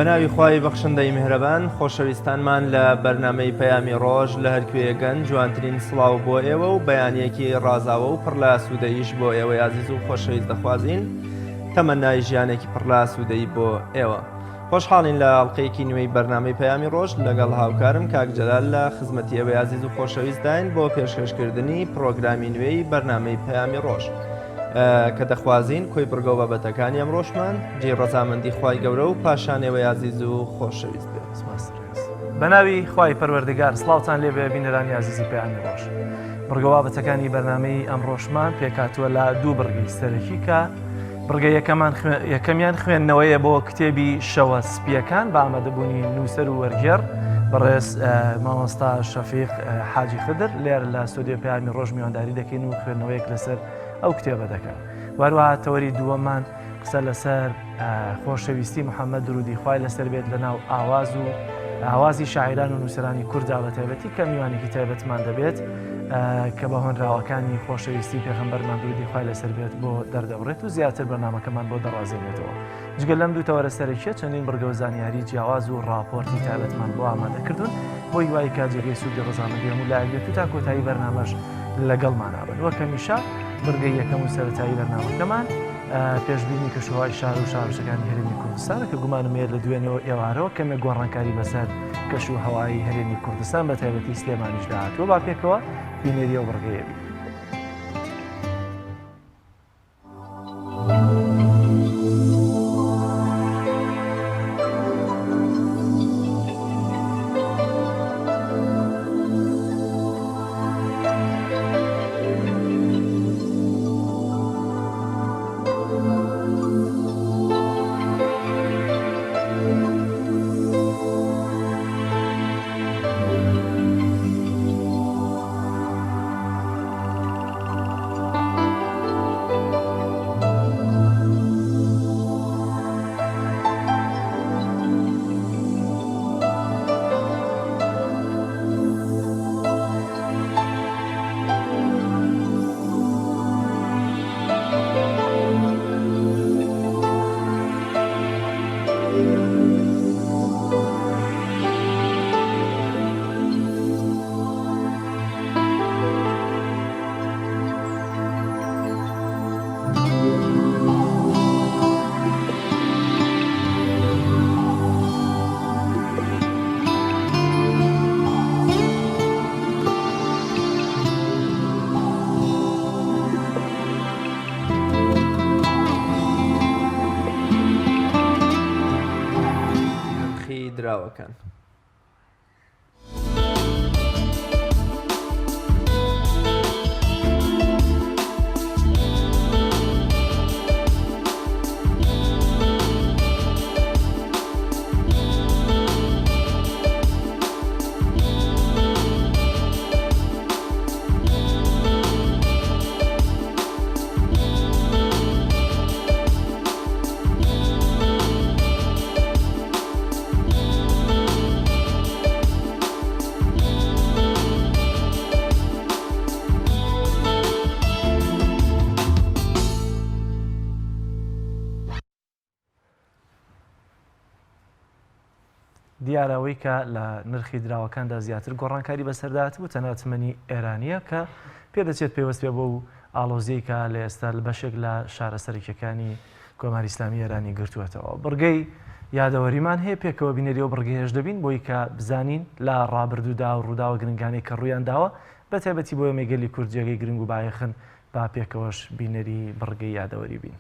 بەناوی خوای بەخشندەی میهرەبان خۆشەویستانمان لە بەرنامەی پەیامی ڕۆژ لە هەرکوێگەن جوانترین سڵاو بۆ ئێوە و بەیانیەکی ڕازاوە و پڕلا سوودەیش بۆ ئێوەی عزیز و خۆشەویست دەخوازین تەمەنای ژیانێکی پڕلا سوودەی بۆ ئێوە. خۆشحاڵین لە ئەڵقەیەکی نوێی بەرنامەی پەیامی ڕۆژ لەگەڵ هاوکارم کاک جەلال لە خزمەتی ئێوەی عزیز و خۆشەویستداین بۆ پێشکەشکردنی پرۆگرامی نوێی بەرنامەی پەیامی ڕۆژ کە دەخوازین کۆی بڕگە و بابەتەکانی ئەمڕۆژمان جێ ڕەزامەندی خوای گەورە و پاشانەوەی عزیز و خۆشەویست بێت. بەناوی خوای پەروەردگار سڵاوتان لێ بێ بینەرانی عزیزی پەیامی ڕۆژ. بڕگە و بابەتەکانی بەرنامەی ئەمڕۆژمان پێکاتووە لە دوو بڕگەی سەرەکی کە بڕگە یەکەمیان خوێندنەوەیە بۆ کتێبی شەوە سپیەکان بە ئامادەبوونی نووسەر و وەرگێڕ بەڕێز مامۆستا شەفیق حاجی خدر لێر لە ستۆدیۆ پەیامی ڕۆژ میوانداری دەکەین و خوێندنەوەیەک لەسەر ئەو کتێبە دەکەن. واروها تەوەری دووەممان قسە لەسەر خۆشەویستی محەممەد درودی خوای لەسەر بێت لەناو ئاواز و ئاوازی شاعران و نووسرانی کووردا بە تایبەتی کە میوانێکی تایبەتمان دەبێت کە بە هۆنراوەکانی خۆشەویستی پێغەمبەرمان درودی خوای لەسەر بێت بۆ دەردەبڕێت و زیاتر بەرنامەکەمان بۆ دەڕازێنێتەوە. جگە لەم دوو تەوەرە سەرەکیە چەندین بڕگە و زانیاری جیاواز و ڕاپۆرتی تایبەتمان بۆ ئامادەکردون بۆی وای کا جێگەی سوودی ڕۆژانەی هەموو لایەت و تا کۆتایی بەرنامەش لەگەڵمانابن. وە کەمیشە بڕگەی یەکەم و سەرەتایی بەرنامەکەمان پێشبینی کەشوهای شار و شارشەکانی هەرێمی کوردستانە کە گومانم هەیە لە دوێنەوە ئێوارەوە کەمێک گۆڕانکاری بەسەر کەش و هەوایی هەرێمی کوردستان بە تایبەتی سلێمانیش داهاتوە با پێکەوە بینێریە و بڕگەیە بین. دراوەکان. دیارەوەی کە لە نرخی دراوەکاندا زیاتر گۆڕانکاری بەسەردات بوو تەناتمەنی ئێرانیە کە پێدەچێت پێوەست پێ بۆ و ئاڵۆزیی کە لە ئێستا بەشێک لە شارە سەرکیەکانی کۆماری ئیسلامی ئێرانی گرتووەتەوە. بڕگەی یادەوەریمان هەیە پێکەوە بینێریەوە بڕگەیەش دەبین بۆی کە بزانین لە ڕابردوودا و ڕووداوە گرنگانەی کە ڕوویان داوە بە تایبەتی بۆ مێگەلی کوردجێگەی گرنگ و بایەخن با پێکەوەش بینەری بڕگەی یادەوەری بین.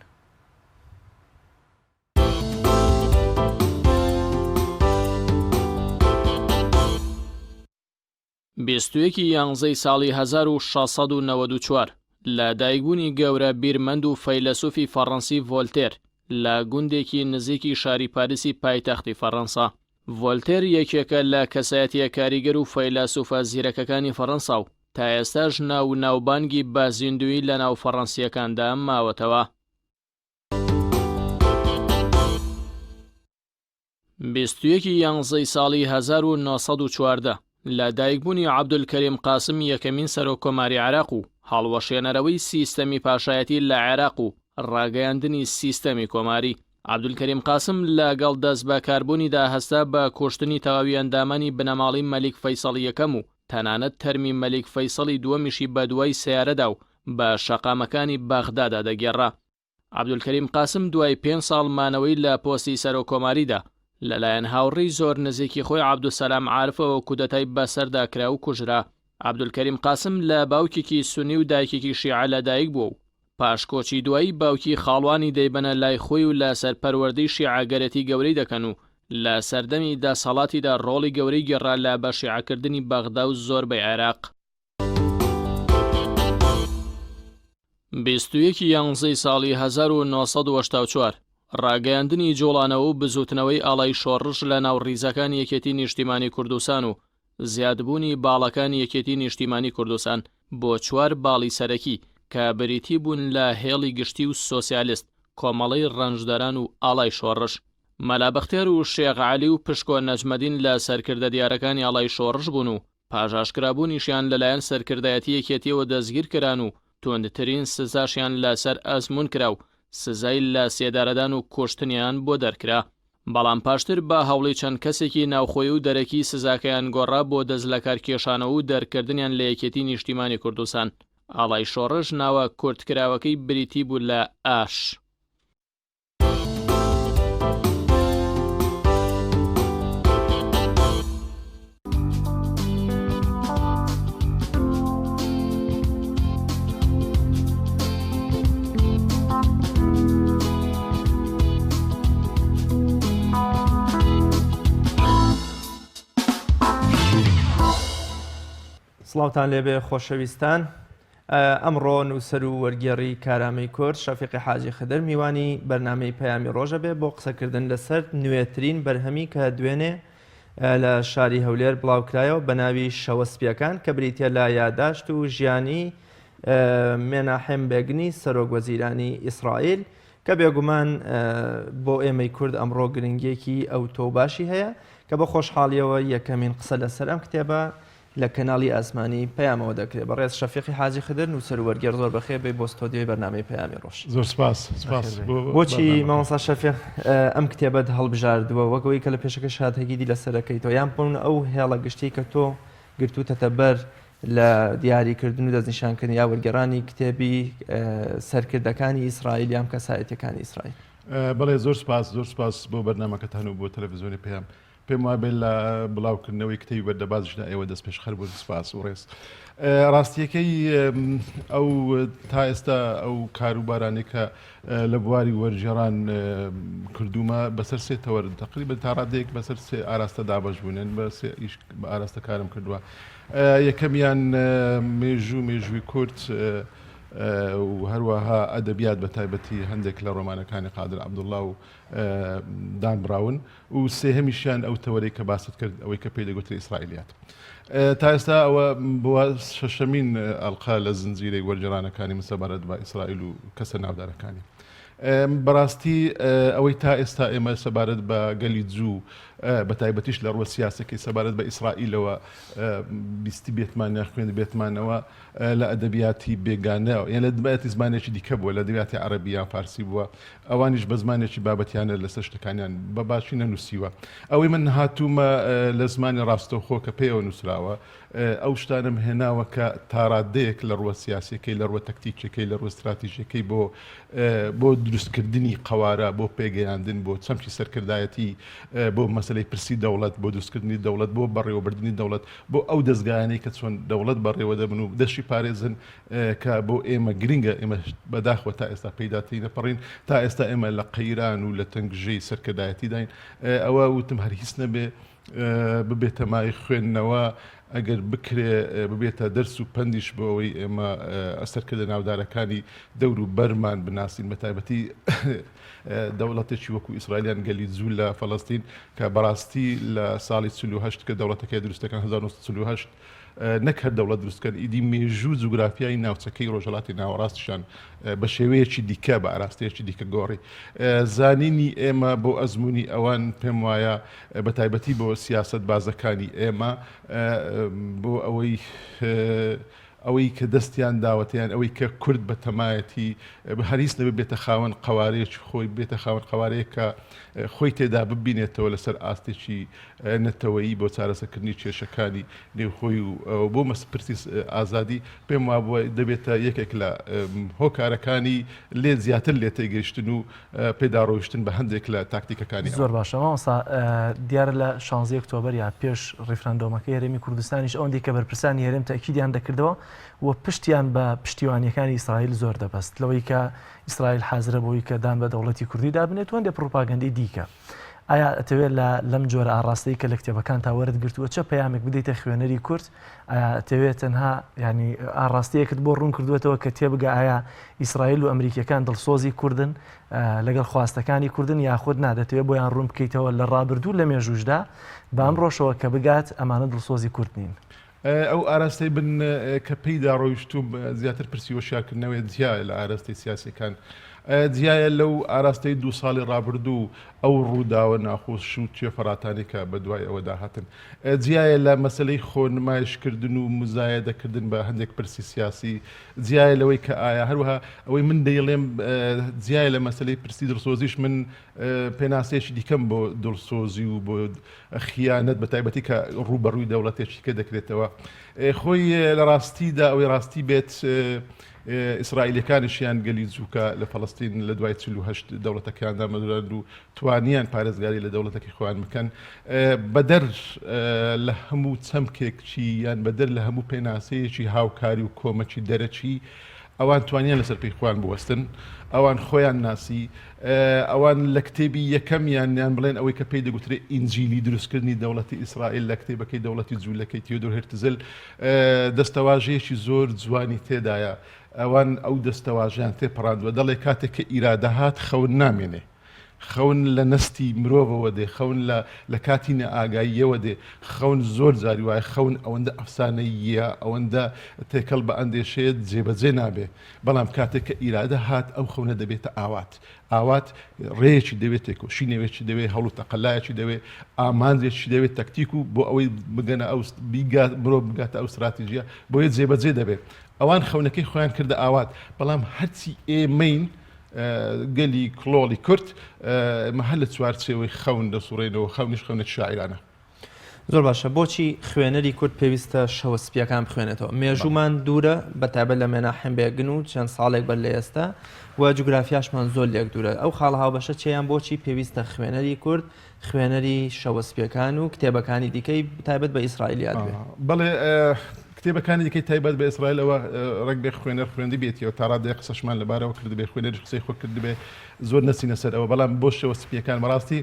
بیستویەکی یانزەی ساڵی 1694 لە دایکبوونی گەورە بیرمەند و فەیلسوفی فەڕەنسی ڤۆلتێر لە گوندێکی نزیکی شاری پاریسی پایتەختی فەڕەنسا. ڤۆلتێر یەکێکە لە کەسایەتیە کاریگەر و فەیلسوفە زیرەکەکانی فەڕەنسا و تا ئێستاش ناوبانگی بە زیندوی لە ناو فەڕەنسیەکاندا ماوەتەوە. بیستویەکی یانزەی ساڵی 1940 لە دایکبوونی عەبدولکەریم قاسم یەکەمین سەرۆکۆماری عێراق و هەڵوەشێنەرەوەی سیستەمی پاشایەتی لە عێراق و ڕاگەیاندنی سیستەمی کۆماری عەبدولکەریم قاسم لەگەڵ دەست بەکاربوونیدا هەستا بە کوشتنی تەواوی ئەندامانی بنەماڵی مەلیک فەیسەڵ یەکەم و تەنانەت تەرمی مەلیک فەیسەڵی دووەمیشی بە دوای سەیارەدا و بە شەقامەکانی بەغدادا دەگێڕا. عەبدولکەریم قاسم دوای 5 ساڵ مانەوەی لە پۆستی سەرۆکۆماریدا لەلایەن هاوڕێی زۆر نزیکی خۆی عەبدولسەلام عارفەوە کودەتای بەسەردا کرا و کوژرا. عەبدولکەریم قاسم لە باوکێکی سونی و دایکێکی شیعە لەدایک بووە و پاشکۆچی دوایی باوکی خاڵوانی دەیبەنە لای خۆی و لە سەرپەروەردەی شیعەگەرەتی گەورەی دەکەن و لە سەردەمی دەسەڵاتیدا ڕۆڵی گەورەی گێڕا لە بە شیعەکردنی بەغدا و زۆربەی عێراق. 21 یانزەی ساڵی 1984 ڕاگەیاندنی جۆڵانەوە و بزوتنەوەی ئاڵای شۆڕش لە ناو ڕیزەکانی یەکێتی نیشتیمانی کوردستان و زیادبوونی باڵەکانی یەکێتی نیشتیمانی کوردستان بۆ 4 باڵی سەرەکی کە بریتی بوون لە هێڵی گشتی و سۆسیالیست، کۆمەڵەی ڕەنجدەران و ئاڵای شۆڕش. مەلا بەختیار و شێخ عەلی و پشکۆ نەجمەدین لە سەرکردە دیارەکانی ئاڵای شۆڕش بوون و پاژاشکرابوونیشیان لەلایەن سەرکردایەتی یەکێتیەوە دەستگیر کران و توندترین سزاشیان لەسەر ئەزمون کرا و سزای لە سێدارەدان و کوشتنیان بۆ دەرکرا. بەڵام پاشتر بە هەوڵی چەند کەسێکی ناوخۆی و دەرەکی سزاکەیان گۆڕا بۆ دەست لە کارکێشانەوە و دەرکردنیان لە یەکێتی نیشتیمانی کوردستان. ئاڵای شۆڕش ناوە کوردکراوەکەی بریتی بوو لە ئاش. سڵاوتان لێبێ خۆشەویستان. ئەمڕۆ نووسەر و وەرگێڕی کارامەی کورد شەفیقی حاجی خدر میوانی بەرنامەی پەیامی ڕۆژە بێ بۆ قسەکردن لەسەر نوێترین بەرهەمی کە دوێنێ لە شاری هەولێر بڵاوکرایەوە بە ناوی شەوە سپیەکان کە بریتە لە یادداشت و ژیانی مێناحێم بێگنی سەرۆکوەزیرانی ئیسرائیل کە بێگومان بۆ ئێمەی کورد ئەمڕۆ گرنگێکی ئەو تۆ باشی هەیە کە بە خۆشحاڵیەوە یەکەمین قسە لەسەر ئەم کتێبە لە کەناڵی ئاسمانی پەیامەوە دەکرێت. بەڕێز شەفیقی حاجی خدر نووسەر وەرگێڕ زۆر بەخێر بێ بۆ ستۆدیۆی بەرنامەی پەیامی ڕۆژ. زۆر سپاس. بۆچی مامۆستا شەفیق ئەم کتێبەت هەڵبژاردووە وەکەوەی کە لە پێشەکە شادهەگیری لەسەرەکەیتەوە یان پڕ ئەو هێڵە گشتی کە تۆ گرتووتەتە بەر لە دیاریکردن و دەستنیشانکردنی یا وەرگێڕانی کتێبی سەرکردەکانی ئیسرائیل یان کەسایەتیەکانی ئیسرائیل؟ بەڵێ زۆر سپاس بۆ بەرنامەکەتان و بۆ تەلەڤیزیۆنی پێیام. پێم وابێت لە بڵاوکردنەوەی کتێبی بەردەبازشدا ئێوە دەست پێشخەر بوون. سپاس و ڕێز. ڕاستیەکەی ئەو تا ئێستا ئەو کاروبارانێک کە لە بواری وەرگێڕان کردومە بەسەر سێ تەوەرد تقریبا تا ڕادەیەک بەسەر سێ ئاراستە دابەش بوونێن بە ئاراستە کارم کردووە. یەکەمیان مێژووی کورد و هەروەها ئەدەبیات بە تایبەتی هەندێک لە ڕۆمانەکانی قادر عەبدوڵڵا و دان براون و سێهەمیشیان ئەو تەوەرەی کە باست کرد ئەوەی کە پێی دەگوترێت ئیسرائیلیات. تا ئێستا ئەوە بووە شەشەمین ئەڵقا لە زنجیرەی وەرگێڕانەکانی من سەبارەت بە ئیسرائیل و کەسە ناودارەکانی. بەڕاستی ئەوەی تا ئێستا ئێمە سەبارەت بە گەلی جوو بە تایبەتیش لە ڕوە سیاسەکەی سەبارەت بە ئیسرائیلەوە بیستی بێتمان خوێن بێتمانەوە لە ئەدەبیاتی بێگانەوە یان لە دەبێتی زمانێکی دیکە بووە لە دەبیاتی عەرەبی یان فارسی بووە ئەوانیش بە زمانێکی بابەتیانە لەسەر شتەکانیان بە باشی نەنووسیوە. ئەوەی من هاتوومە لە زمانی ڕاستەوخۆ کە پێیەوە نووسراوە ئەو شتانم هێناوە کە تاڕادەیەک لە ڕوە سیاسەکەی لە ڕوە تەکتیکەکەی لە ڕوە استراتیژیەکەی بۆ دروستکردنی قەوارە بۆ پێگەیاندن بۆ چەمکی سەرکردایەتی بۆ مەسەلەی پرسی دەوڵەت بۆ دروستکردنی دەوڵەت بۆ بەڕێوەبردننی دەوڵەت بۆ ئەو دەستگایانەی کە چۆن دەوڵەت بەڕێوە دەبن و دەشی پارێزن کە بۆ ئێمە گرنگە ئێمە بەداخەوە تا ئێستا پەیداتی نەپەڕین تا ئێستا ئێمە لە قەیران و لە تەنگژەی سەرکردایەتی داین. ئەوە وتم هەر هیچ نەبێ ببێتە مای خوێندنەوە ئەگەر بکرێ ببێتە دەرس و پندیش بۆ ئەوەی ئێمە ئەسەرکردە ناودارەکانی دەور و بەرمان بناسین بە تایبەتی دەوڵەتێکی وەکو ئیسرائیلیان گەلی جوو لە فەڵەستین کە بەڕاستی لە ساڵی 48 کە دەوڵەتەکەی دروستەکان 1948 نەک هەر دەوڵەت دروستکەن ئیدی مێژوو جوگرافیای ناوچەکەی ڕۆژهەڵاتی ناوەڕاستیشان بە شێوەیەکی دیکە بە ئاراستەیەکی دیکە گۆڕی. زانینی ئێمە بۆ ئەزمموی ئەوان پێم وایە بە تایبەتی بۆ سیاست بازەکانی ئێمە بۆ ئەوەی ئەوەی کە دەستیان داوەتیان ئەوەی کە کورد بە تەمایەتی هەریس نەبێ بێتە خاوەن قوارەیەکی خۆی بێتە خاوەن قوارەیە کە خۆی تێدا ببینێتەوە لەسەر ئاستێکی نەتەوەیی بۆ چارەسەرکردنی کێشەکانی نێوخۆی و بۆ مەسپرسی ئازادی پێم وابووە دەبێتە یەکێک لە هۆکارەکانی لێ زیاتر لێ تێگەیشتن و پێداڕۆیشتن بە هەندێک لە تاکتیکەکانی زۆر باشە مامۆستا دیارە لە 16 ئۆکتۆبەر یا پێش ڕێفراندۆمەکە هەرێمی کوردستانیش ئەوەندی کە بەرپرسانی هەرێم تاکیدیان دەکردەوە و پشتیان بە پشتیوانیەکانی ئیسرائیل زۆر دەبەست لەوەی کە ئیسرائیل حازرە بۆی کە دان بە دەوڵەتی کوردی دابنێت و هەندێک پروپاگەندەی دیکە ئایا ئەتەوێت لەم جۆرە ئاڕاستەی کە لە کتێبەکان تا وەرد گرتووە چه پەیامێک بدەیتە خوێنەری کورد ئایا ئەتەوێت تەنها ینی ئاڕاستەیەکت بۆ ڕوون کردوێتەوە کە تێبگە ئایا ئیسرائیل و ئەمریکیەکان دڵسۆزی کوردن لەگەڵ خواستەکانی کوردن یاخود نادەتەوێت بۆیان ڕوون بکەیتەوە لە ڕابردوو لە مێژوشدا بە ئەم ڕۆژەوە کە بگات ئەمانە دڵسۆزی کورد نین ئەو ئاراستەی بن کە پێیدا ڕۆیشتوم زیاتر پرسیوەشارکردنەوەی جیایە لە ئاراستەی سیاسەکان جیایە لەو ئاراستەی 2 ساڵی ڕابردوو ئەو ڕووداوە ناخۆش و توێفەڕاتانێکە بە دوای ئەوەدا هاتن جیایە لە مەسلەی خۆنمایشکردن و مزایەدەکردن بە هەندێک پرسی سیاسی جیایە لەوەی کە ئایا هەروەها ئەوەی من دەیڵێم جیایە لە مەسلەی پرسی دڵسۆزیش من پێناسێکی دیکەم بۆ دڵسۆزی و بۆ خیانەت بە تایبەتی کە ڕوبەڕووی دەوڵەتێکی کە دەکرێتەوە خۆی لە ڕاستیدا ئەوەی ڕاستی بێت ئیسرائیلەکانیشیان گەلی جووکە لە فەڵەستین لە دوای 48 دەوڵەتەکاندا مەدورند و توانیان پارێزگاری لە دەوڵەتێکی خۆیان بکەن بەدەر لە هەموو چەمکێکچی یان بەدەر لە هەموو پێناسەیەکی هاوکاری و کۆمەکی دەرەچی ئەوان توانیان لەسەر پێی خۆیان بوەستن ئەوان خۆیان ناسی ئەوان لە کتێبی یەکەمیان بڵێن ئەوەی کە پێی دەگوترێت ئینجیلی دروستکردنی دەوڵەتی ئیسرائیل لە کتێبەکەی دەوڵەتی جوولەکەی تیۆدۆر هێرتزل دەستەواژەیەکی زۆر جوانی تێدایە ئەوان ئەو دەستەواژیان تێپەڕاندووە دەڵێ کاتێک کە ئیرادە هات خەون نامێنێ خەون لە نستی مرۆڤەوە دێ خەون لە کاتی نەئاگاییەوە دێ خەون زۆر جاری وایە خەون ئەوەندە ئەفسانەیە ئەوەندە تێکەڵ بە ئەندێشەیەت جێبەجێ نابێ بەڵام کاتێک کە ئیرادە هات ئەو خەونە دەبێتە ئاوات ڕێیەکی دەوێت تێکۆشی نەوێکی دەوێت هەڵ و تەقەلایەکی دەوێت ئامانجێکی دەوێت تەکتیک و بۆ ئەوەی بگەنە ئەو مرۆڤ بگاتە ئەو استراتیژیە بۆیە جێبەجێ دەبێت ئەوان خەونەکەی خۆیان کردە ئاوات بەڵام هەرچی ئێمەین گەلی کڵۆڵی کورد مەهەل لە چوارچێوەی خەون دەسوڕێنەوە خەونیش خەونێت شاعرانە زۆر باشە بۆچی خوێنەری کورد پێویستە شەوە سپیەکان بخوێنێتەوە مێژومان دوورە بە تایبەت لە مێناحەم بێگن و چەند ساڵێک بەر لە ئێستا و جوگرافیاشمان زۆر لێک دوورە ئەو خاڵە هاوبەشە چیان بۆچی پێویستە خوێنەری کورد خوێنەری شەوە سپیەکان و کتێبەکانی دیکەی تایبەت بە ئیسرائیلیات بێ بەڵێ کتێبەکانی دیکەی تایبەت بە ئیسرائیلەوە ڕێک بێ خوێنەر خوێندی بێتیەوە تا ڕادێ قسەشمان لەبارەوە کرد بێ خوێنەری قسەی خۆ کرد بێ زۆر نەچینە سەر ئەوە بەڵام بۆ شەوە سپیەکان بەڕاستی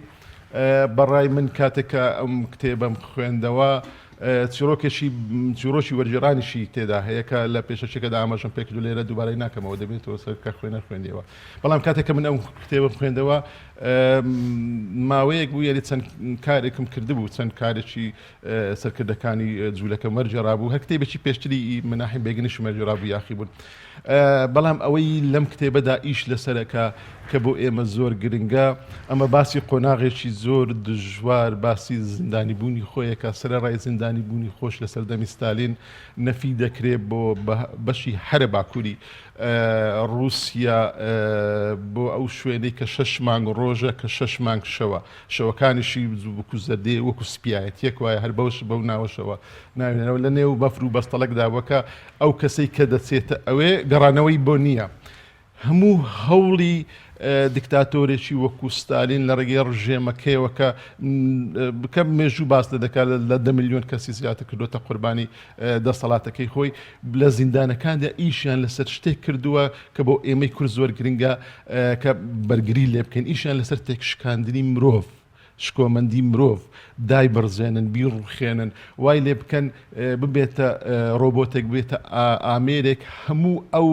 بەڕای من کاتێکە ئەم کتێبەم خوێندەوە چیرۆکی وەرجێڕانیشی تێدا هەیە کە لە پێشەچێکەدا ئاماژەم پێکرد و لێرە دووبارەی ناکەمەوە دەبێتەوە سەر کە خوێنەر خوێندیەوە بەڵام کاتێککە من ئەم کتێبم خوێندەوە ماوەیەک بوو یاری چەند کارێکم کردبوو چەند کارێکی سەرکردەکانی جوولەکە مەرجێڕابوو هەر کتێبێکی پێشتری مناحیم بێگنیش مەرجێڕابوو یاخی بوون بەڵام ئەوەی لەم کتێبەدا ئیش لەسەرەکە کە بۆ ئێمە زۆر گرنگە ئەمە باسی قۆناغێکی زۆر دژوار باسی زیندانی بوونی خۆیەکە سەرەڕای زیندانی بوونی خۆش لە سەردەمی ستالین نەفی دەکرێت بۆ بەشی هەرە باکووری رووسیا بۆ ئەو شوێنەی کە 6 مانگ ڕۆژە کە 6 مانگ شەوە شەوەکانیشی وەکو زەردێ وەکو سپایەتیەک وایە هەر بەوش بەو ناوەشەوە ناوێنەوە لە نێو بەفر و بەستەڵەکداوەکە ئەو کەسەی کە دەچێتە ئەوێ گەڕانەوەی بۆ نییە هەموو هەوڵی دیکتاتۆرێکی وەکو ستالین لە ڕێگەی ڕژێمەکەیەوە کە بکەم مێژوو باس دەکات لە 10 ملیۆن کەسی زیاتر کردوتە قوربانی دەسەڵاتەکەی خۆی لە زیندانەکاندا ئیشیان لەسەر شتێک کردووە کە بۆ ئێمەی کورد زۆر گرنگە کە بەرگری لێ بکەین ئیشیان لەسەر تێکشکاندنی مرۆڤ شکۆمەندی مرۆڤ دای بڕزێنن بیڕوخێنن وای لێ بکەن ببێتە ڕۆبۆتێک بێتە ئامێرێک هەموو ئەو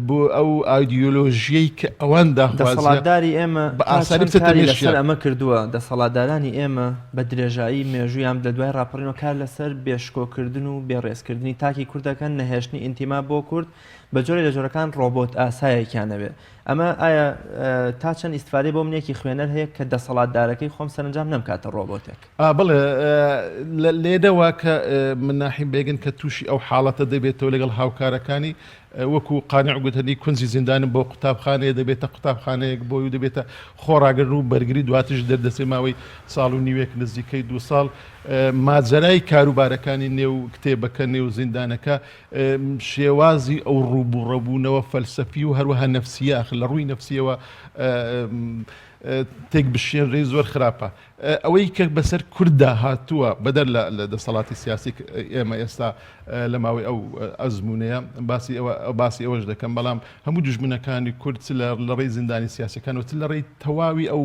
بۆ ئەو ئایدیۆلۆژیەی کە ئەوان دەسەڵاتداری ئێمە بە ئاساری لەسەر ئەمە کردووە دەسەڵاتدارانی ئێمە بە درێژایی مێژویان لە دوای ڕاپەڕینەوە کار لەسەر بێشکۆکردن و بێڕێزکردنی تاکی کوردەکان نەهێشتنی ئینتیما بۆ کورد بە جۆرە لە جۆرەکان ڕۆبۆت ئاسایەکیانەوێ ئەمە ئایا تا چەند ئیسفادەی بۆ منێکی خوێنەر هەیە کە دەسەڵاتدارەکەی خۆم سەرنجام نەمکاتە ڕۆبۆتێک بڵێ لێدەوە کە من ناحیم بێگن کە تووشی ئەو حاڵەتە دەبێتەوە لەگەڵ هاوکارەکانی وەکو قانع گوتنی کونجی زیندانم بۆ قوتابخانەیە دەبێتە قوتابخانەیەک بۆی و دەبێتە خۆڕاگەر و بەرگری دواتش دەردەسێ ماوەی ساڵ و نیوێک نزیکەی 2 ساڵ ماجرای کاروبارەکانی نێو کتێبەکە نێو زیندانەکە شێوازی ئەو ڕووبوڕەبوونەوە فەلسەفی و هەروەها نەفسیە لە ڕووی نەفسیەوە تێک بشێنرێی زۆر خراپە ئەوەی کە بەسەر کووردا هاتووە بەدەر لە دەسەڵاتی سیاسی ئێمە ئێستا لە ماوەی ئەو ئەزمونەیە باسی ئەوەش دەکەم بەڵام هەموو دژمنەکانی کورد لە ڕێی زیندانی سیاسەکان و لە ڕێی تەواوی ئەو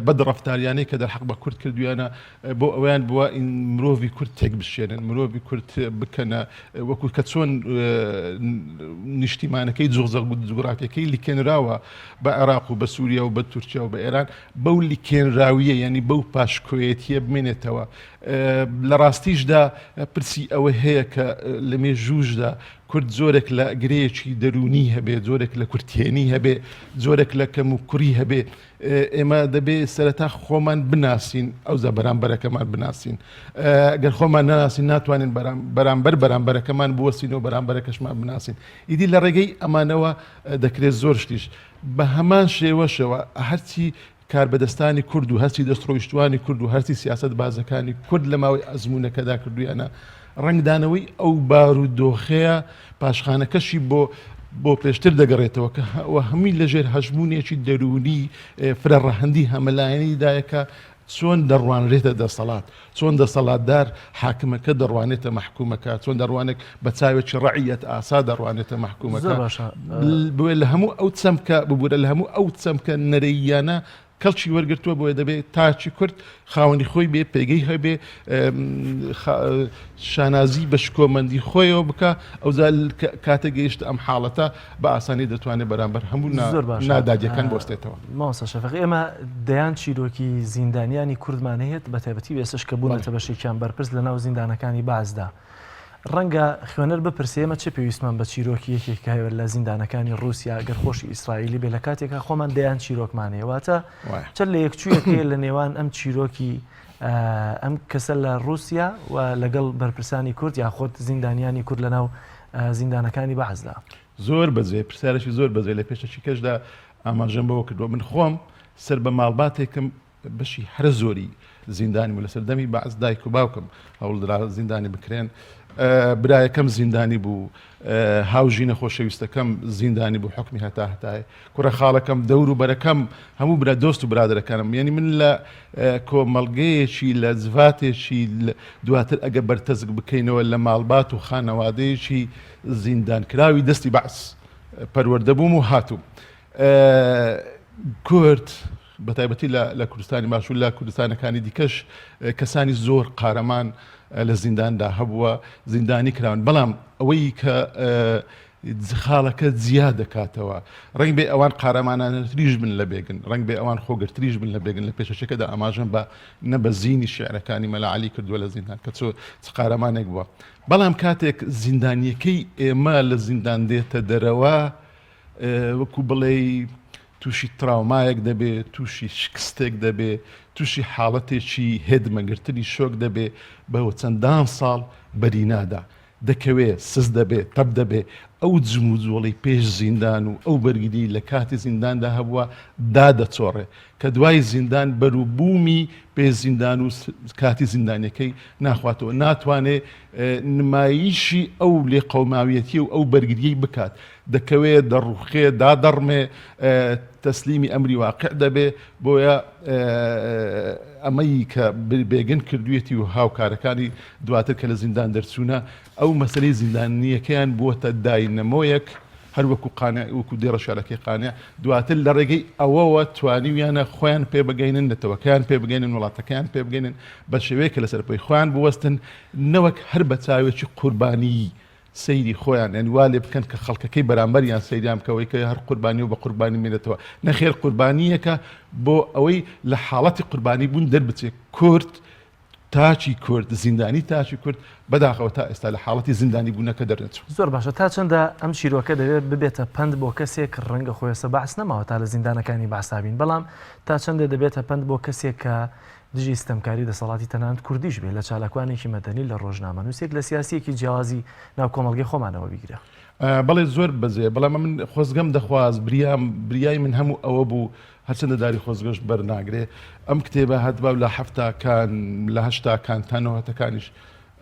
بەدڕەفتاریانەی کە دەرحەق بە کورد کردویانە بۆ ئەویان بووە مرۆڤی کورد تێک بشێنن مرۆڤی کورد بکەنە وەکو کە چۆن نیشتیمانەکەی جوغرافیەکەی لیکێنراوە بە عێراق و بە سووریا و بە تورکیا و بە ئێران بەو لیکێنراویە یعنی بەو پاشکۆیەتیە بمێنێتەوە لە ڕاستیشدا پرسی ئەوە هەیە کە لە مێژووشدا کورد زۆرێک لە گرەیەکی دەرونی هەبێ زۆرێک لە کورتێنی هەبێ زۆرێک لە کەم و کوڕی هەبێ ئێمە دەبێ سەرەتا خۆمان بناسین ئەوزە بەرامبەرەکەمان بناسین ئەگەر خۆمان نناسین ناتوانین بەرامبەرەکەمان بوەسین و بەرامبەرەکەشمان بناسین ئیدی لە ڕێگەی ئەمانەوە دەکرێت زۆر شتیش بە هەمان شێوەشەوە هەرچی کاربەدەستانی کورد و هەرچی دەستڕۆیشتوانی کورد و هەرچی سیاست بازەکانی کورد لە ماوەی ئەزمونەکەدا کردویانە ڕنگدانەوەی ئەو بارودۆخەیە پاشخانەکەشی بۆ پێشتر دەگەڕێتەوە کە هەمووی لەژێر هەژمونێکی دەرونی فرەڕەهەندی هەمەلایەنیدایەکە چۆن دەڕوانرێتە دەسەڵات چۆن دەسەڵاتدار حاکمەکە دەڕوانێتە مەحکومەکە چۆن دەڕوانێت بە چاوێکی ڕەعیەت ئاسا دەڕوانێتە مەحکومەکە بوێ لە هەموو ئەو چەمکە ببوورە لە هەموو ئەو چەمکە نەرەییانە کەڵکی وەرگرتووە بۆیە دەبێت تاچی کورد خاوەنی خۆی بێ پێگەی هەبێ شانازی بە شکۆمەندی خۆیەوە بکە ئەوزا کاتە گەیشت ئەم حاڵەتە بە ئاسانی دەتوانێت بەرامبەر هەموو ناداجەکان بۆستێتەوە ماوەسە شەفەقی ئێمە دەیان چیرۆکی زیندانیانی کوردمان هەیە بە تایبەتی وێسش کە بوونەتە بەشێکیان بەرپرس لە ناو زیندانەکانی بازدا ڕەنگە خوێنەر بپرسێ ئێمە چه پێویستمان بە چیرۆکی یەکێک هەیە لە زیندانەکانی رووسیا گەر خۆشی ئیسرائیلی بێ لە کاتێکە خۆمان دەیان چیرۆکمانەیەواتە چەند لە یەکچوویەکەیە لە نێوان ئەم چیرۆکی ئەم کەسە لە رووسیا و لەگەڵ بەرپرسانی کورد یاخۆت زیندانیانی کورد لە ناو زیندانەکانی بەعزدا زۆر بەجێ پرسیارەشی زۆر بەجێ لە پێشەکی کەشدا ئاماژەم بەوە کردووە من خۆم سەر بە ماڵباتێکم بەشی هەر زۆری زیندانی و لەسەر دەمی بەعز دایک و باوکم هەوڵدرا زیندانی بکرێن برایەکەم زیندانی بوو هاوژی نەخۆشەویستەکەم زیندانی بوو حکمی هەتاهتای کوڕە خاڵەکەم دەور و بەرەکەم هەموو برا دۆست و برادرەکانم یعنی من لە کۆمەڵگەیەکی لە جڤاتێکی دواتر ئەگە بەرتەزک بکەینەوە لە ماڵبات و خانەوادەیەکی زیندانکراوی دەستی بەعس پەروەردە بووم و هاتووم کورد بەتایبەتی لە کوردستانی باش و لە کوردستانەکانی دیکەش کەسانی زۆر قارەمان لە زینداندا هەبووە زیندانی کراون بەڵام ئەوەی کە خاڵەکە جیا دەکاتەوە ڕنگ بێ ئەوان قارەمانانەتریش بن لە بێگن ڕنگ بێ ئەوان خۆگرتریش بن لە بێگن لە پێشەکەدا ئاماژەم بە نە بە زینی شعرەکانی مەلا عەلی کردووە لە زیندان کە چ قارەمانێک بووە بەڵام کاتێک زیندانیەکەی ئێمە لە زیندان دێتە دەرەوە وەکو بڵێ تووشی تراومایەک دەبێت تووشی شکستێک دەبێت تووشی حاڵەتێکی هێدمەگرتنی شۆک دەبێت بەوە چەندان ساڵ بەرینادا دەکەوێت سز دەبێت تەب دەبێت ئەو جم و جۆڵی پێش زیندان و ئەو بەرگری لە کاتی زینداندا هەبووە دادەچۆڕێ کە دوای زیندان بەروبوومی پێ زیندان و کاتی زیندانەکەی ناخواتەوە ناتوانێت نمایشی ئەو لێ قەوماویەتی و ئەو بەرگریەی بکات دەکەوێت دەڕوخێ دادەڕمێ تەسلیمی ئەمری واقع دەبێ بۆیە ئەمەی کە بێگن کردوێتی و هاوکارەکانی دواتر کە لە زیندان دەرچوونە ئەو مەسەلەی زیندانیەکەیان بووەتە داینەمۆیەک هەر وەکو قانع وەکو دێڕە شارەکەی قانع دواتر لە ڕێگەی ئەوەوە توانیویانە خۆیان پێ بگەینن نەتەوەکەیان پێ بگەینن وڵاتەکەیان پێ بگەینن بە شێوەیەکە لەسەر پێی خۆیان بوەستن نەوەک هەر بە چاوێکی قوربانی سەیری خۆیان یعنی وا لێ بکەن کە خەڵکەکەی بەرامبەریان سەیریان بکەوەی کە هەر قوربانی و بە قوربانی مێنێتەوە نەخێر قوربانیەکە بۆ ئەوەی لە حاڵەتی قوربانی بوون دەربچێت کورد تاچی کورد زیندانی تاچی کورد بەداخەوە تا ئێستا لە حاڵەتی زیندانی بوونەکە دەرنەچوو. زۆر باشە تا چەندە ئەم چیرۆکە دەوێت ببێتە پند بۆ کەسێک ڕەنگە خۆیسە بەعس نەماوە تا لە زیندانەکانی باسابین، بەڵام تا چەندە دەبێتە پند بۆ کەسێک کە دژی ستەمکاری دەسەڵاتی تەنانەت کوردیش بێت لە چالاکوانێکی مەدەنی لە ڕۆژنامە نووسێک لە سیاسیەکی جیاوازی ناو کۆمەڵگەی خۆمانەوە بیگرە. بەڵێ زۆر بەزێ بەڵام من خۆزگەم دەخواست بریای من هەموو ئەوە بوو هەرچەندە داری خۆزگەشت بەرناگرێ ئەم کتێبە هەتبا لە هەفتاکان لە هەشتاکان تانەوەتەکانیش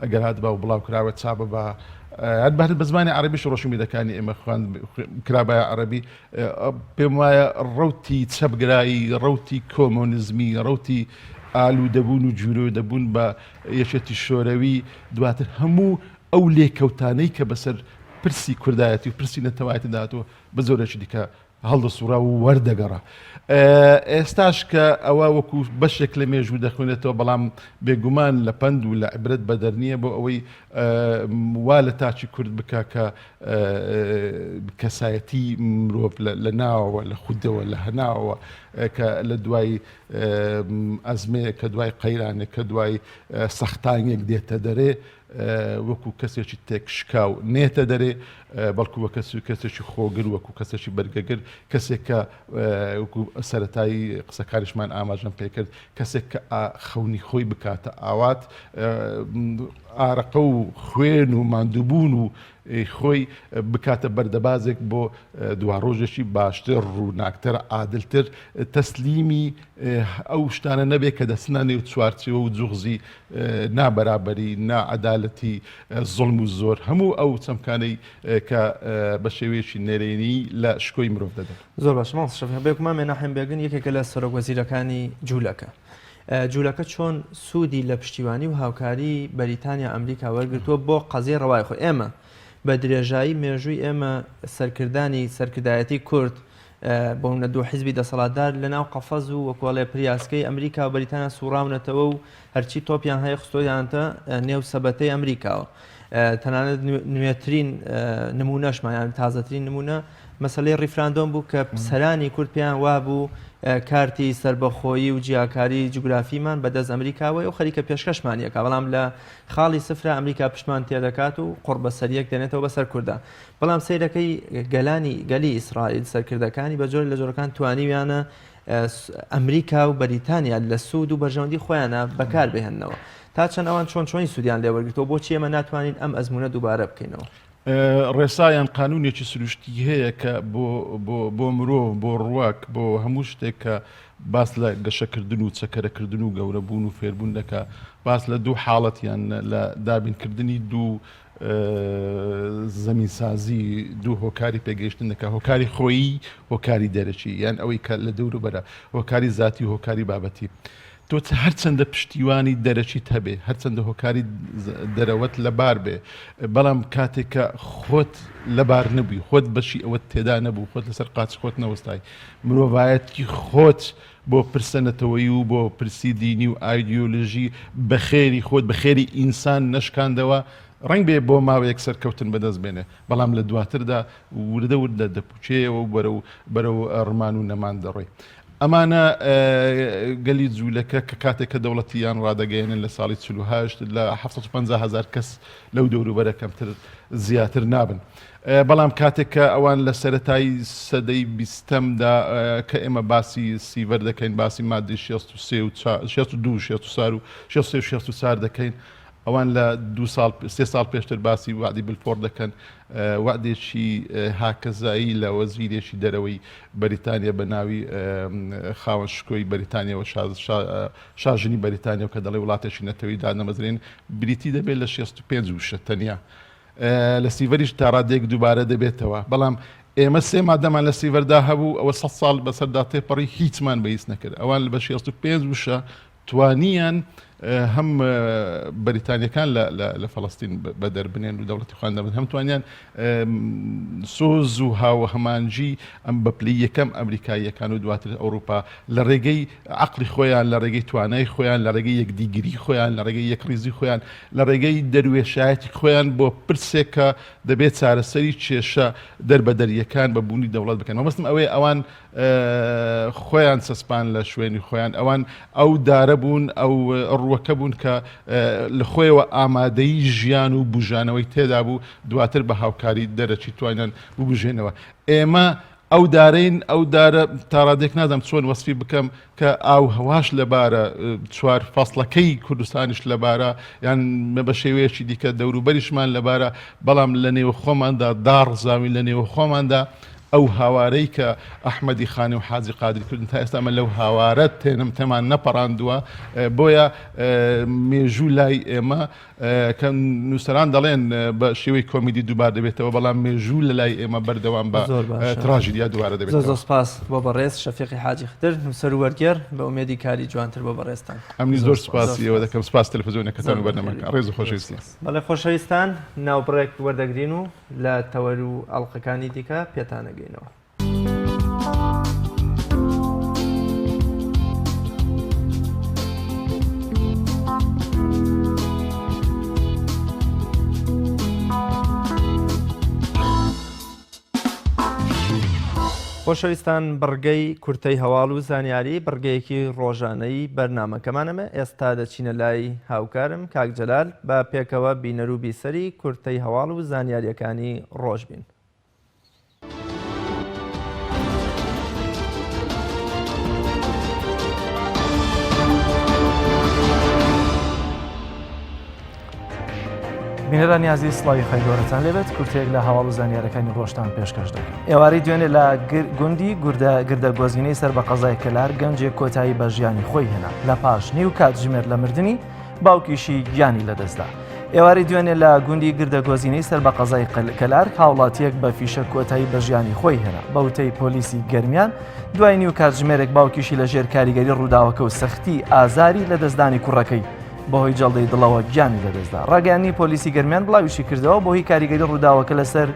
ئەگەر هاتبا و بڵاو کراوە چاپە بە هەر بە زمانی عەرەبیش ڕۆژنامەیەکانی ئێمە خوێند کرابایە عەرەبی پێم وایە ڕەوتی چەپگرایی ڕەوتی کۆمۆنیزمی ڕەوتی ئالوودەبوون و جوورۆ دەبوون بە یەکێتی شۆرەوی دواتر هەموو ئەو لێکەوتانەی کە بەسەر پرسی کوردایەتی و پرسی نەتەوایەتی داهاتوە بە زۆرێکی دیکە هەڵدە سوورا و وەردەگەڕا. ئێستاش کە ئەوە وەکو بەشێک لە مێژوو دەخوێنێتەوە بەڵام بێگومان لە پند و لە عیبرەت بەدەر نییە بۆ ئەوەی وا لە تاچی کورد بکە کە کەسایەتی مرۆڤ لە ناوەوە لە خودەوە لە هەناوەوە کە لە دوای ئەزمەیە کە دوای قەیرانێک کە دوای سەختانێک دێتە دەرێ وەکو کەسێکی تێکشکاو نێتە دەرێ بەڵکو وە کەسێکی خۆگر وەکو کەسێکی بەرگەگر کەسێک کە وەکو سەرەتایی قسەکاریشمان ئاماژەم پێکرد کەسێک کە خەونی خۆی بکاتە ئاوات ئارەقە و خوێن و ماندووبوون و خۆی بکاتە بەردەبازێک بۆ دواڕۆژێکی باشتر ڕووناکتر عادلتر تەسلیمی ئەو شتانە نەبێت کە دەستنانێ و چوارچەوە و جوغزی نابەرابەری نائەدالەتی زوڵم و زۆر هەموو ئەو چەمکانەی کە بە شێوەیەکی نێرێنی لە شکۆی مرۆڤ دەدەن. زۆر باش ماڵ شەفی بێکمان مێناحێم بێگن یەکێکە لە سەرۆکوەزیرەکانی جوولەکە. جوولەکە چۆن سوودی لە پشتیوانی و هاوکاری بەریتانیا ئەمریکا وەرگرتووە بۆ قەزیە ڕەوای خۆ ئێمە بە درێژایی مێژووی ئێمە سەرکردانی سەرکردایەتی کورد بۆ منە دوو حیزبی دەسەڵاتدار لە ناو قەفەز و وەکوڵێ پریاسکەی ئەمریکا و بەریتانیا سوڕاونەتەوە و هەرچی تۆپیان هەیە خستۆیانتە نێو سەبەتەی ئەمریکاوە. تەنانەت نوێترین نمونەشمان تازەترین نمونە مەسەلەی ڕیفراندۆم بوو کە سەرانی کورد پێیان وابوو کارتی سربەخۆیی و جیاکاری جوگرافیمان بەدەست ئەمریکاوە و خەریکە پێشکەشمانیەکە بەڵام لە خاڵی سفرە ئەمریکا پشتمان تێدەکات و قڕبەسەریەک دێنێتەوە بەسەر کووردا. بەڵام سەیرەکەی گەلی ئیسرائیل سەرکردەکانی بە جۆر لە جۆرەکان توانیویانە ئەمریکا و بەریتانیا لە سوود و بەرژەوەندی خۆیانە بەکار بهێننەوە تا چەند ئەوان چۆنی سوودیان لێوەرگرتەوە بۆچی ئێمە ناتوانین ئەم ئەزمونە دووبارە بکەینەوە. ڕێسایان قانونێکی سروشتی هەیە کە بۆ مرۆڤ بۆ ڕواک بۆ هەموو شتێک کە باس لە گەشەکردن و چەکەرەکردن و گەورەبوون و فێربوون دەکە باس لە دوو حاڵەتیان لە دابینکردنی دوو زەمینسازی دوو هۆکاری پێگەیشتن دەکە هۆکاری خۆیی هۆکاری دەرەچی یان ئەوەی کە لە دەوروبەرە هۆکاری زاتی و هۆکاری بابەتی. تۆ هەرچەندە پشتیوانی دەرەچیت هەبێ هەرچەندە هۆکاری دەرەوەت لەبار بێ بەڵام کاتێککە خۆت لەبار نەبووی خۆت بەشی ئەوە تێدا نەبوو خۆت لەسەر قاچ خۆت نەوەستای مرۆڤایەتی خۆت بۆ پرسەنەتەوەی و بۆ پرسی دینی و ئایدیۆلۆژی بەخێری خۆت بەخێری ئینسان نەشکاندەوە ڕنگ بێ بۆ ماوەیەک سەرکەوتن بەدەست بێنێ بەڵام لە دواتردا وردە وردە دەپوچێەوە و بەرەو ڕمان و نەمان دەڕۆی. ئەمانە گەلی جوولەکە کە کاتێک کە دەوڵەتیان ڕادەگەێنن لە ساڵی 48 لە 750,000 کەس لەو دەوروبەرە کەمتر زیاتر نابن. بەڵام کاتێک کە ئەوان لە سەرەتای سەدەی 20دا کە ئێمە باسی سیڤەر دەکەین باسی مادی 62 دەکەین ئەوان لە 3 ساڵ پێشتر باسی وعدی بلفۆر دەکەن وعدێکی هاکەزایی لە وەزیرێکی دەرەوەی بەریتانیا بە ناوی خاوەن شکۆی بەریتانیا و شاژنی بەریتانیا و کە دەڵێ وڵاتێکی نەتەوەی دادنەمەزرێن بریتی دەبێت لە 65 وشە تەنیا لە سیڤەریش تا ڕادێک دووبارە دەبێتەوە بەڵام ئێمە 3 مادەمان لە سیڤەردا هەبوو ئەوە 100 ساڵ بەسەردا تێپەڕی هیچمان بەهیچ نەکرد ئەوان بە 65 وشە توانیان هەم بەریتانیەکان لە فەڵەستین بەدەربنێن و دەوڵەتی خواندەبن هەم توانیان سۆز و هاوە هەمانجی ئەم بەپلی یەکەم ئەمریکاییەکان و دواتر ئەوروپا لە ڕێگەی عەقلی خۆیان لە ڕێگەی توانای خۆیان لە ڕێگەی یەکدیگری خۆیان لە ڕێگەی یەکڕیزی خۆیان لە ڕێگەی دەروێشایەتی خۆیان بۆ پرسێک کە دەبێت چارەسەری کێشە دەربەدەریەکان بە بوونی دەوڵەت بکەن مەبەستم ئەوەیە ئەوان خۆیان سەسپان لە شوێنی خۆیان ئەوان ئەو دارە بوون ئەو ڕوەکە بوون کە لە خۆیەوە ئامادەی ژیان و بژانەوەی تێدا بوو دواتر بە هاوکاری دەرەچی توانیان ببژێنەوە ئێمە ئەو دارین ئەو دارە تاڕادێک نادەم چۆن وەسفی بکەم کە ئاو هەواش لەبارە چوار فەسڵەکەی کوردستانیش لەبارە یان بە شێوەیەکی دیکە دەوروبەریشمان لەبارە بەڵام لە نێوە خۆماندا داڕزاوی لە نێوە خۆماندا ئەو هاوارەی کە ئەحمەدی خانی و حاجی قادری کردن تا ئێستا لەو هاوارە تێمان نەپەڕاندووە بۆیە مێژوو لای ئێمە کە نووسەران دەڵێن بە شێوەی کۆمیدی دووبار دەبێتەوە بەڵام مێژوو لە لای ئێمە بەردەوام بە تراژیدیا دووارە دەبێت. زۆر سپاس بۆ بەڕێز شەفیقی حاجی ختر نووسەر و وەرگێر بە ئومێدی کاری جوانتر بۆ بەڕێستان. ئەمنی زۆر سپاسیەوە دەکەم سپاس تەلەڤیزیۆنەکەتان و بەرنامەکە ڕێز و خۆشەویستی. بەڵێ خۆشەویستان ناوبڕێک وەردەگرین و لە تەوەر و ئەڵلقەکانی دیکە پێتانەگەینەوە. خۆشەویستان بڕگەی کورتەی هەواڵ و زانیاری بڕگەیەکی ڕۆژانەی بەرنامەکەمانەمە ئێستا دەچینە لای هاوکارم کاک جەلال بە پێکەوە بینەر و بیسەری کورتەی هەواڵ و زانیاریەکانی ڕۆژبین. بینەرانی عزیز سڵاوی خەیگەورەتان لێبێت کورتێک لە هەواڵ و زانیارەکانی ڕۆژتان پێشکەش دەکەم. ئێواری دوێنێ لە گوندی گردەگۆزینەی سەر بە قەزای کەلار گەنجێک کۆتایی بە ژیانی خۆی هێنا لە پاش نیو کات ژمێر لە مردنی باوکیشی گیانی لەدەستدا. ئێواری دوێنێ لە گوندی گردەگۆزینەی سەر بە قەزای کەلار هاوڵاتیەک بە فیشە کۆتایی بە ژیانی خۆی هێنا بە وتەی پۆلیسی گەرمیان دوای نیو کات ژمێرێک باوکیشی لە ژێر کاریگەری ڕووداوەکە و سەختی ئازاری لە دەستدانی کوڕەکەی بەهۆی جەڵدەی دڵەوە گیانی لەدەستدا. ڕاگەیانی پۆلیسی گەرمیان بڵاویشی کردەوە بۆ هی کاریگەری ڕووداوەکە لەسەر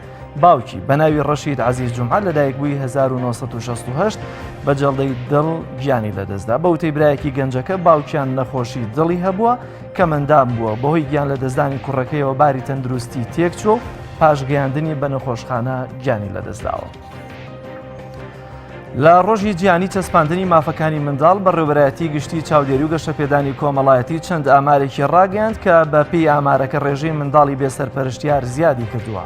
باوکی بە ناوی ڕەشید عەزیز جومعە لەدایک بووی 1968 بە جەڵدەی دڵ گیانی لەدەستدا. بە وتەی برایەکی گەنجەکە باوکیان نەخۆشی دڵی هەبووە کە مندام بووە بەهۆی گیان لە دەستدانی کوڕەکەیەوە باری تەندروستی تێک چوە و پاشگەیاندنی بە نەخۆشخانە گیانی لەدەستداوە. لە ڕۆژی جیهانی چەسپاندنی مافەکانی منداڵ بە ڕێوەبەرایەتی گشتی چاودێری و گەشەپێدانی کۆمەڵایەتی چەند ئامارێکی ڕاگەیاند کە بە پێی ئامارەکە ڕێژەی منداڵی بێسەرپەرشتیار زیادی کردووە.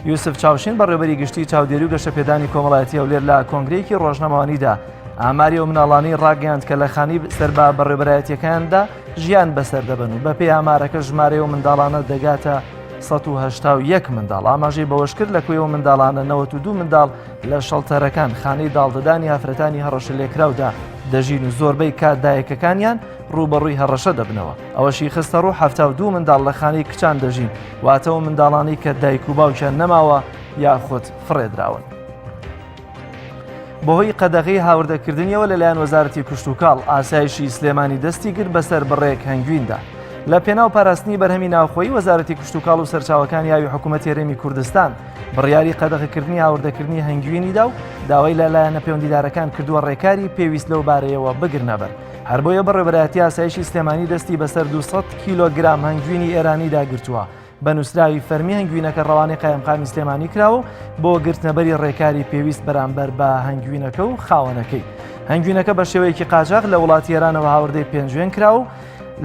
یوسف چاوشین بە ڕێوەبەری گشتی چاودێری و گەشەپێدانی کۆمەڵایەتی هەولێر لە کۆنگرەیەکی ڕۆژنامەوانیدا ئاماری و مناڵانەی ڕاگەیاند کە لە خانی سەربا بە ڕێوەبەرایەتیەکاندا ژیان بەسەر دەبن و بە پێی ئامارەکە ژمارەی و منداڵانە دەگاتە 181 منداڵ. ئاماژەی بەوەش کرد لە کوێوە منداڵانە 92 منداڵ لە شەڵتەرەکان خانەی داڵدەدانی هافرەتانی هەڕەشە لێکراودا دەژین و زۆربەی کاتدایەکەکانیان ڕوبەڕووی هەڕەشە دەبنەوە. ئەوەشی خستە ڕوو 72 منداڵ لە خانەی کچان دەژین واتەوە منداڵانی کە دایک و باوکیان نەماوە یاخود فڕێدراون. بەهۆی قەدەغی هاوردەکردنیەوە لەلایەن وەزارەتی کشت و کاڵ ئاسایشی سلێمانی دەستی کرد بەسەر بڕێک هەنگویندا. لە پێناو پاراستنی بەرهەمی ناوخۆی وەزارەتی کشت و کاڵ و سەرچاوەکانی یاوی حکوومەتی هەرێمی کوردستان بڕیاری قەدەغەکردنی هاوردەکردنی هەنگوینیدا و داوای لەلایەنە پەیوەندیدارەکان کردووە ڕێکاری پێویست لەو بارەیەوە بگرنەبەر. هەر بۆیە بەڕێوەبەرایەتی ئاسایشی سلێمانی دەستی بەسەر 200 کیلۆگرام هەنگوینی ئێرانی داگرتووە. بە نووسراوی فەرمی هەنگوینەکە ڕەوانەی قایمقامی سلێمانی کراوە بۆ گرتنەبەری ڕێکاری پێویست بەرامبەر بە هەنگوینەکە و خاوەنەکەی. هەنگوینەکە بە شێوەیەکی قاچاق لە وڵاتی ئێرانەوە هاوردەی پێنجوێن کراوە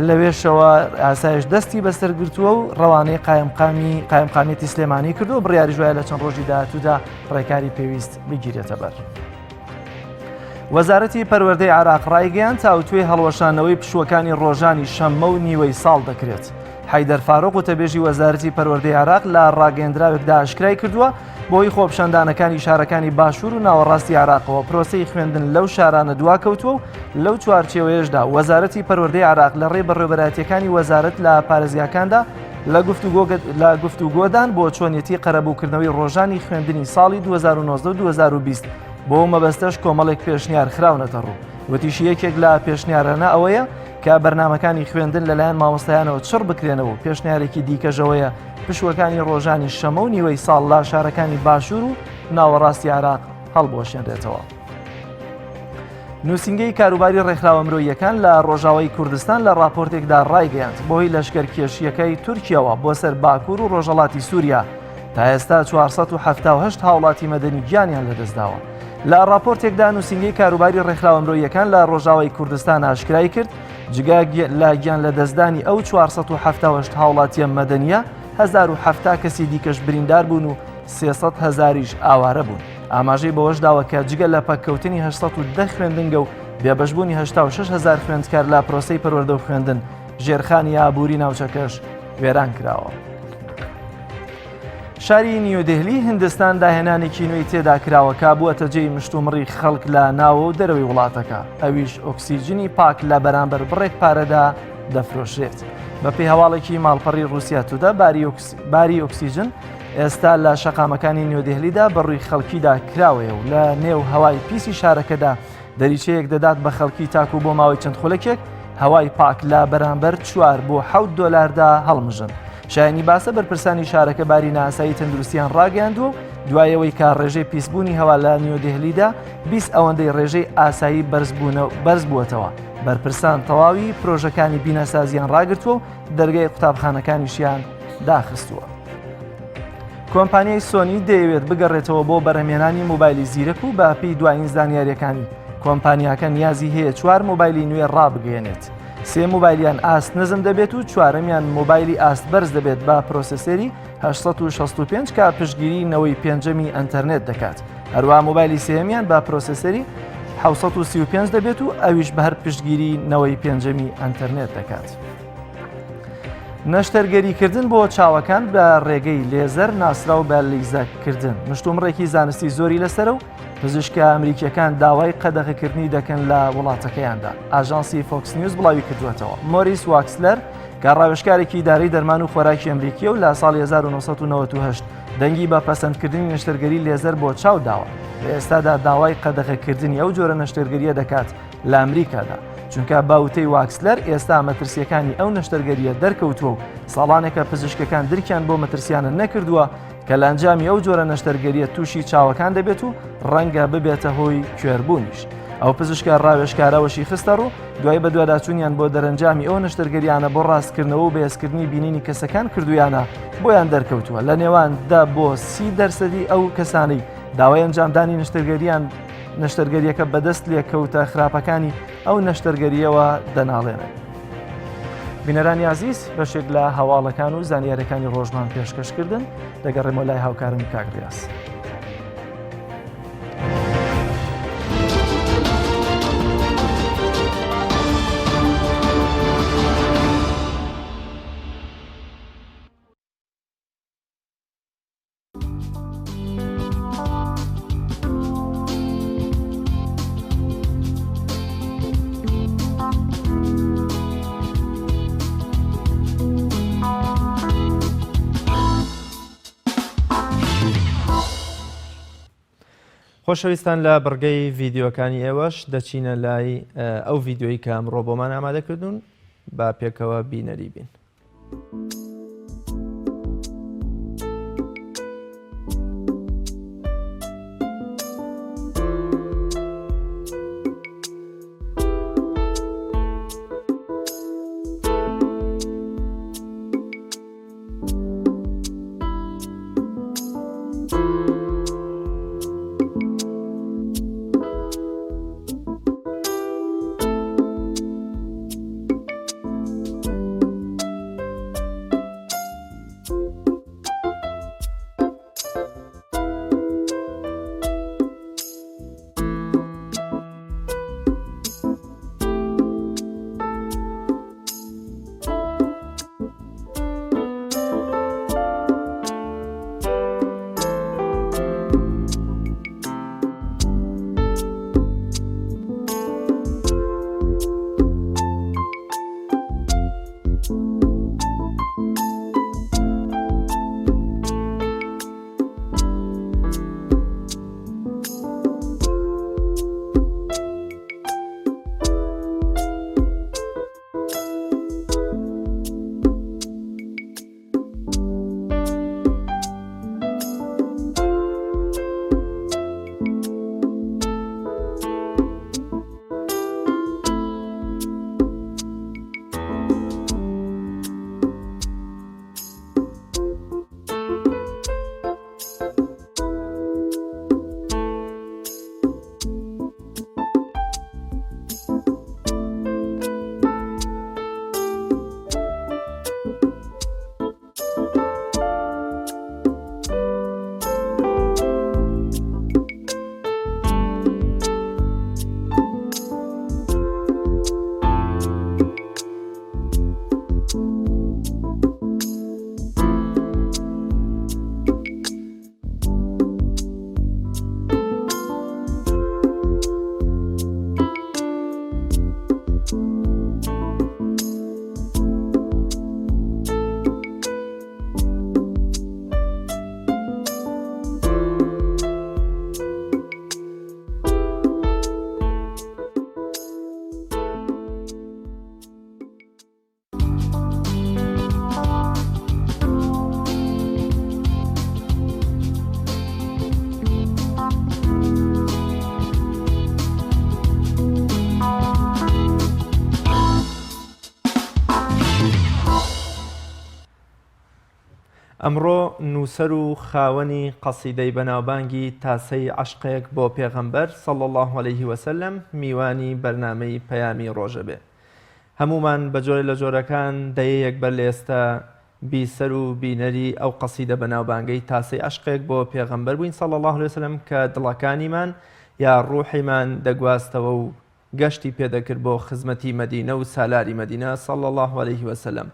لەوێشەوە ئاسایش دەستی بەسەرگرتووە و ڕەوانەی قایمقامێتی سلێمانی کردو و بڕیاری ژوایە لە چەند ڕۆژی داهاتوودا ڕێکاری پێویست بگیرێتە بەر. وەزارەتی پەروەردەی عێراق ڕایگەیاند تاوتوێی هەڵوەشانەوەی پشووەکانی ڕۆژانی شەممە و نیوەی ساڵ دەکرێت. حەیدەر فاروق وتەبێژی وەزارەتی پەروەردەی عێراق لە ڕاگەیەندراوێکدا ئاشکرای کردووە بۆی خۆپشاندانەکانی شارەکانی باشوور و ناوەڕاستی عێراقەوە پرۆسەی خوێندن لەو شارانە دواکەوتووە و لەو چوارچێوەیەشدا وەزارەتی پەروەردەی عێراق لە ڕێ بەڕێوەبەرایەتیەکانی وەزارەت لە پارێزیەکاندا لە گفتوگۆدان بۆ چۆنیەتی قەرەبووکردنەوەی ڕۆژانی خوێندنی ساڵی 2019-2020 بۆ مەبەستەش کۆمەڵێک پێشنیار خراونەتە ڕوو. وتیشی یەکێک لە پێشنیارانە ئەوەیە کە بەرنامەکانی خوێندن لەلایەن مامۆستایانەوە چڕ بکرێنەوە. پێشنیارێکی دیکەژەوەیە پشوەکانی ڕۆژانی شەمە و نیوەی ساڵ لە شارەکانی باشوور و ناوەڕاستی عێراق هەڵبۆشێنرێتەوە. نووسنگەی کاروباری ڕێکخراوە مرۆییەکان لە ڕۆژاوای کوردستان لە راپۆرتێکدا ڕایگەیاند بۆهۆی لەشکەرکێشیەکەی تورکیەوە بۆ سەر باکوور و ڕۆژهەڵاتی سووریا تا ئێستا 478 هاوڵاتی مەدەنی گیانیان لەدەستداوە. لە راپۆرتێکدا نووسینگەی کاروباری ڕێکخراوە مرۆییەکان لە ڕۆژاوای کوردستان ئاشکرای کرد جگا لە گیان لە دەستدانی ئەو 478 هاوڵاتیە مەدەنیە 1070 کەسی دیکەش بریندار بوون و 300,000 ئاوارە بوون. ئاماژەی بەوەش داوە کە جگە لە پەککەوتنی 810 خوێندنگە و بێبەشبوونی 86,000 خوێندکار لە پرۆسەی پەروەردە و خوێندن ژێرخانی ئابووری ناوچەکەش وێران کراوە. شاری نیودهلی هندستان داهێنانێکی نوێی تێدا کراوەکە بووەتە جێی مشتومڕی خەڵک لە ناوە و دەرەوەی وڵاتەکە، ئەویش ئۆکسیجنی پاک لە بەرامبەر بڕێک پارەدا دەفرۆشرێت. بەپێی هەواڵێکی ماڵپەڕی رووسیا تودا باری ئۆکسیجن ئێستا لە شەقامەکانی نیودهلیدا بەڕووی خەڵکیدا کراوەیە و لە نێو هەوای پیسی شارەکەدا دەریچەیەک دەدات بە خەڵکی تاکو بۆ ماوەی چەند خولەکێک هەوای پاک لە بەرامبەر 4 بۆ 7 دۆلاردا هەڵمژن. شایانی باسە بەرپرسانی شارەکە باری ناسایی تەندروستیان ڕاگەاندووە و دوایەوەی کا ڕێژەی پیسبوونی هەوا لە نیودهلیدا 20 ئەوەندەی ڕێژەی ئاسایی بەرز بووەتەوە. بەرپرسان تەواوی پرۆژەکانی بینەسازیان ڕاگرتووە و دەرگای قوتابخانەکانیشیان داخستووە. کۆمپانیای سۆنی دەیەوێت بگەڕێتەوە بۆ بەرهەمێنانی مۆبایلی زیرەک و بەپی دوایین زانیاریەکانی کۆمپانیاکە نیازی هەیە 4 مۆبایلی نوێ ڕابگەێنێت. 3 مۆبایلیان ئاست نزم دەبێت و 4ەمیان مۆبایلی ئاست بەرز دەبێت بە پرۆسەسەری 865 کا پشتگیری نەوەی پێنجەمی ئەنتەرنێت دەکات. هەروە مۆبایلی سێمیان بە پرۆسەسەری 735 دەبێت و ئەویش بە هەر پشتگیری نەوەی پێنجەمی ئەنتەرنێت دەکات. نەشتەرگەریکردن بۆ چاوەکان بە ڕێگەی لێزەر ناسراو بە لیزەکردن مشتومڕێکی زانستی زۆری لەسەر و پزیشکە ئەمریکیەکان داوای قەدەغەکردنی دەکەن لە وڵاتەکەیاندا. ئاژانسی فۆکس نیوز بڵاوی کردوێتەوە. مۆریس واکسلەر گاڕاوێژکارێکی دارایی دەرمان و خۆراکی ئەمریکی و لە ساڵی 1998 دەنگی بە پەسەندکردنی نەشتەرگەری لێزەر بۆ چاو داوە. لە ئێستادا داوای قەدەغەکردنی ئەو جۆرە نەشتەرگەریە دەکات لە ئەمریکادا. چونکە باوتەی واکسلەر ئێستا مەترسیەکانی ئەو نەشتەرگەریە دەرکەوتووە و ساڵانێکە پزیشکەکان درکیان بۆ مەترسیانە نەکردووە کە لە ئەنجامی ئەو جۆرە نەشتەرگەریە تووشی چاوەکان دەبێت و ڕەنگە ببێتە هۆی کوێربوونیش. ئەو پزیشکە ڕاوێژکارەوەشی خستەڕ و دوای بە دوواداچوونیان بۆ دەرەنجامی ئەو نەشتەرگەریانە بۆ ڕاستکردنەوە و بەهێزکردنی بینینی کەسەکان کردویانە بۆیان دەرکەوتووە. لە نێواندا بۆ 30% ئەو کەسانەی داوای ئەنجامدانی نەشتەرگەریەکە بەدەست لێکەوتە خراپەکانی ئەو نەشتەرگەریەوە دەناڵێنن. بینەرانی عزیز بەشێک لە هەواڵەکان و زانیاریەکانی ڕۆژمان پێشکەشکردن دەگەڕێمەوە لای هاوکارم کاکریاس. خۆشەویستان لە بڕگەی ڤیددیۆکانی ئێوەش دەچینە لای ئەو ڤیددیۆی کە ئەمڕۆ بۆمان ئامادەکردوون با پێکەوە بینەری بین. ئەمڕۆ نووسەر و خاوەنی قەسیدەی بەناوبانگی تاسەی عەشقێک بۆ پێغەمبەر صلی الله عليه وسلم میوانی بەرنامەی پەیامی ڕۆژە بێ. هەمومان بە جۆرە لە جۆرەکان دەیەک بەر لە ئێستا بیسەر و بینەری ئەو قەسیدە بەناوبانگەی تاسەی عەشقێک بۆ پێغەمبەر بووین صلی الله عليه وسلم کە دڵەکانیمان یا ڕوحیمان دەگواستەوە و گەشتی پێدەکرد بۆ خزمەتی مەدینە و سالاری مەدینە صلی الله عليه وسلم.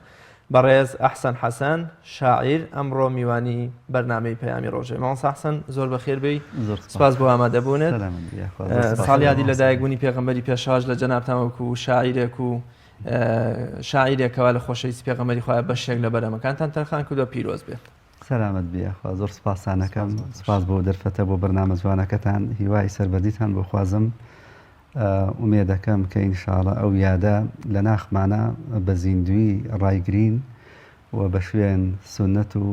بەڕێز ئەحسەن حەسەن شاعیر ئەمڕۆ میوانی بەرنامەی پەیامی ڕۆژێ. مامۆستا ئەحسەن زۆر بەخێر بێی، سپاس بۆ ئامادەبوونت. ساڵیادی لە دایکبوونی پێغەمبەری پێشاژ لە جەنابتان وەکو شاعیرێک و شاعیرێکەوە لە خۆشەویستی پێغەمبەری خۆیان بەشێک لە بەرەمەکانتان تەرخان کردووە پیرۆز بێت. سەلامەت بێ، زۆر سپاسانەکەم، سپاس بۆ دەرفەتە بۆ بەرنامە جوانەکەتان، هیوای سەربەدیتان بۆ خوازم. ئومێ دەکەم کە ئینشاڵە ئەو یادە لە ناخمانە بە زیندوی ڕایگرین و بە شوێن سنەت و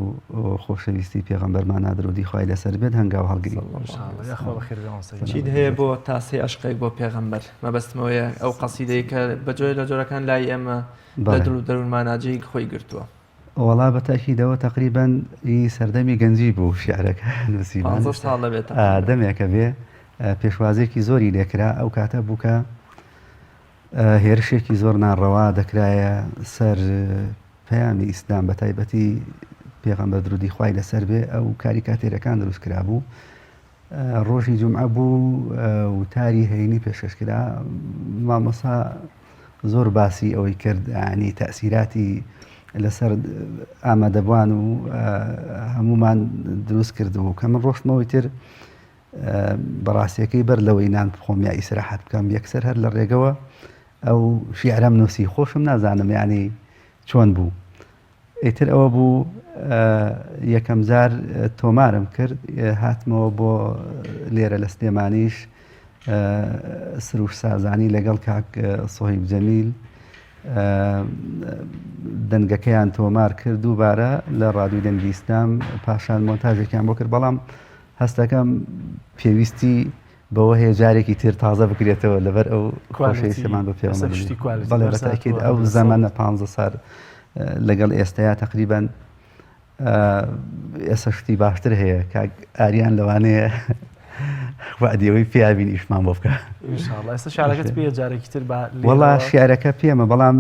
خۆشەویستی پێغەمبەرمانە درودی خوای لەسەر بێت هەنگاو هەڵگرین. چیت هەیە بۆ تاسەی عەشقێک بۆ پێغەمبەر؟ مەبەستمەوەیە ئەو قەسیدەی کە بە جۆرە لە جۆرەکان لای ئێمە لە دڵ و دەروونماناجێی خۆی گرتووە. وەڵا بەتاکیدەوە تقریبەن سەردەمی گەنجی بوو شیعرەکە نووسیمان، 15 ساڵ دەبێت دەمێکە بێ. پێشوازێکی زۆری لێکرا ئەو کاتە بوو کە هێرشێکی زۆر ناڕەوا دەکرایە سەر پەیامی ئیسلام بە تایبەتی پێغەمبەر درودی خوای لەسەر بێ. ئەو کاریکاتێرەکان دروست کرا بوو، ڕۆژی جومعە بوو وتاری هەینی پێشکەشکرا. مامۆستا زۆر باسی ئەوەی کرد، ینی تەئسیراتی لەسەر ئامادەبوان و هەمومان دروست کردبوو کە من ڕۆشتمەوەی تر بەڕاستیەکەی بەر لەوەی نان بخۆم یا ئیسراحەت بکەم یەکسەر هەر لە ڕێگەوە ئەو شیعرەم نووسی، خۆشم نازانم ینی چۆن بوو. ئیتر ئەوە بوو یەکەم جار تۆمارم کرد، هاتمەوە بۆ لێرە لە سلێمانیش سروش سازانی لەگەڵ کاک سۆهیب جەمیل دەنگەکەیان تۆمار کرد دووبارە لە ڕادیۆی دەنگی ئیسلام، پاشان مۆنتاژێکیان بۆ کرد. بەڵام هەستەکەم پێویستی بەوە هەیە جارێکی تر تازە بکرێتەوە لەبەر ئەو خۆشەویستیمان بە پێغەمبەر. بەڵێ بەتاکید ئەو زەمانە 15 سال لەگەڵ ئێستایا تقریبەن ئێستا شتی باشتر هەیە. کاک ئاریان لەوانەیە وعدیەوەی پیاوین ئیشمان بۆ بکە. ئێستا شارەکەت پێ جارێکی تر وەڵا شیعرەکە پێمە، بەڵام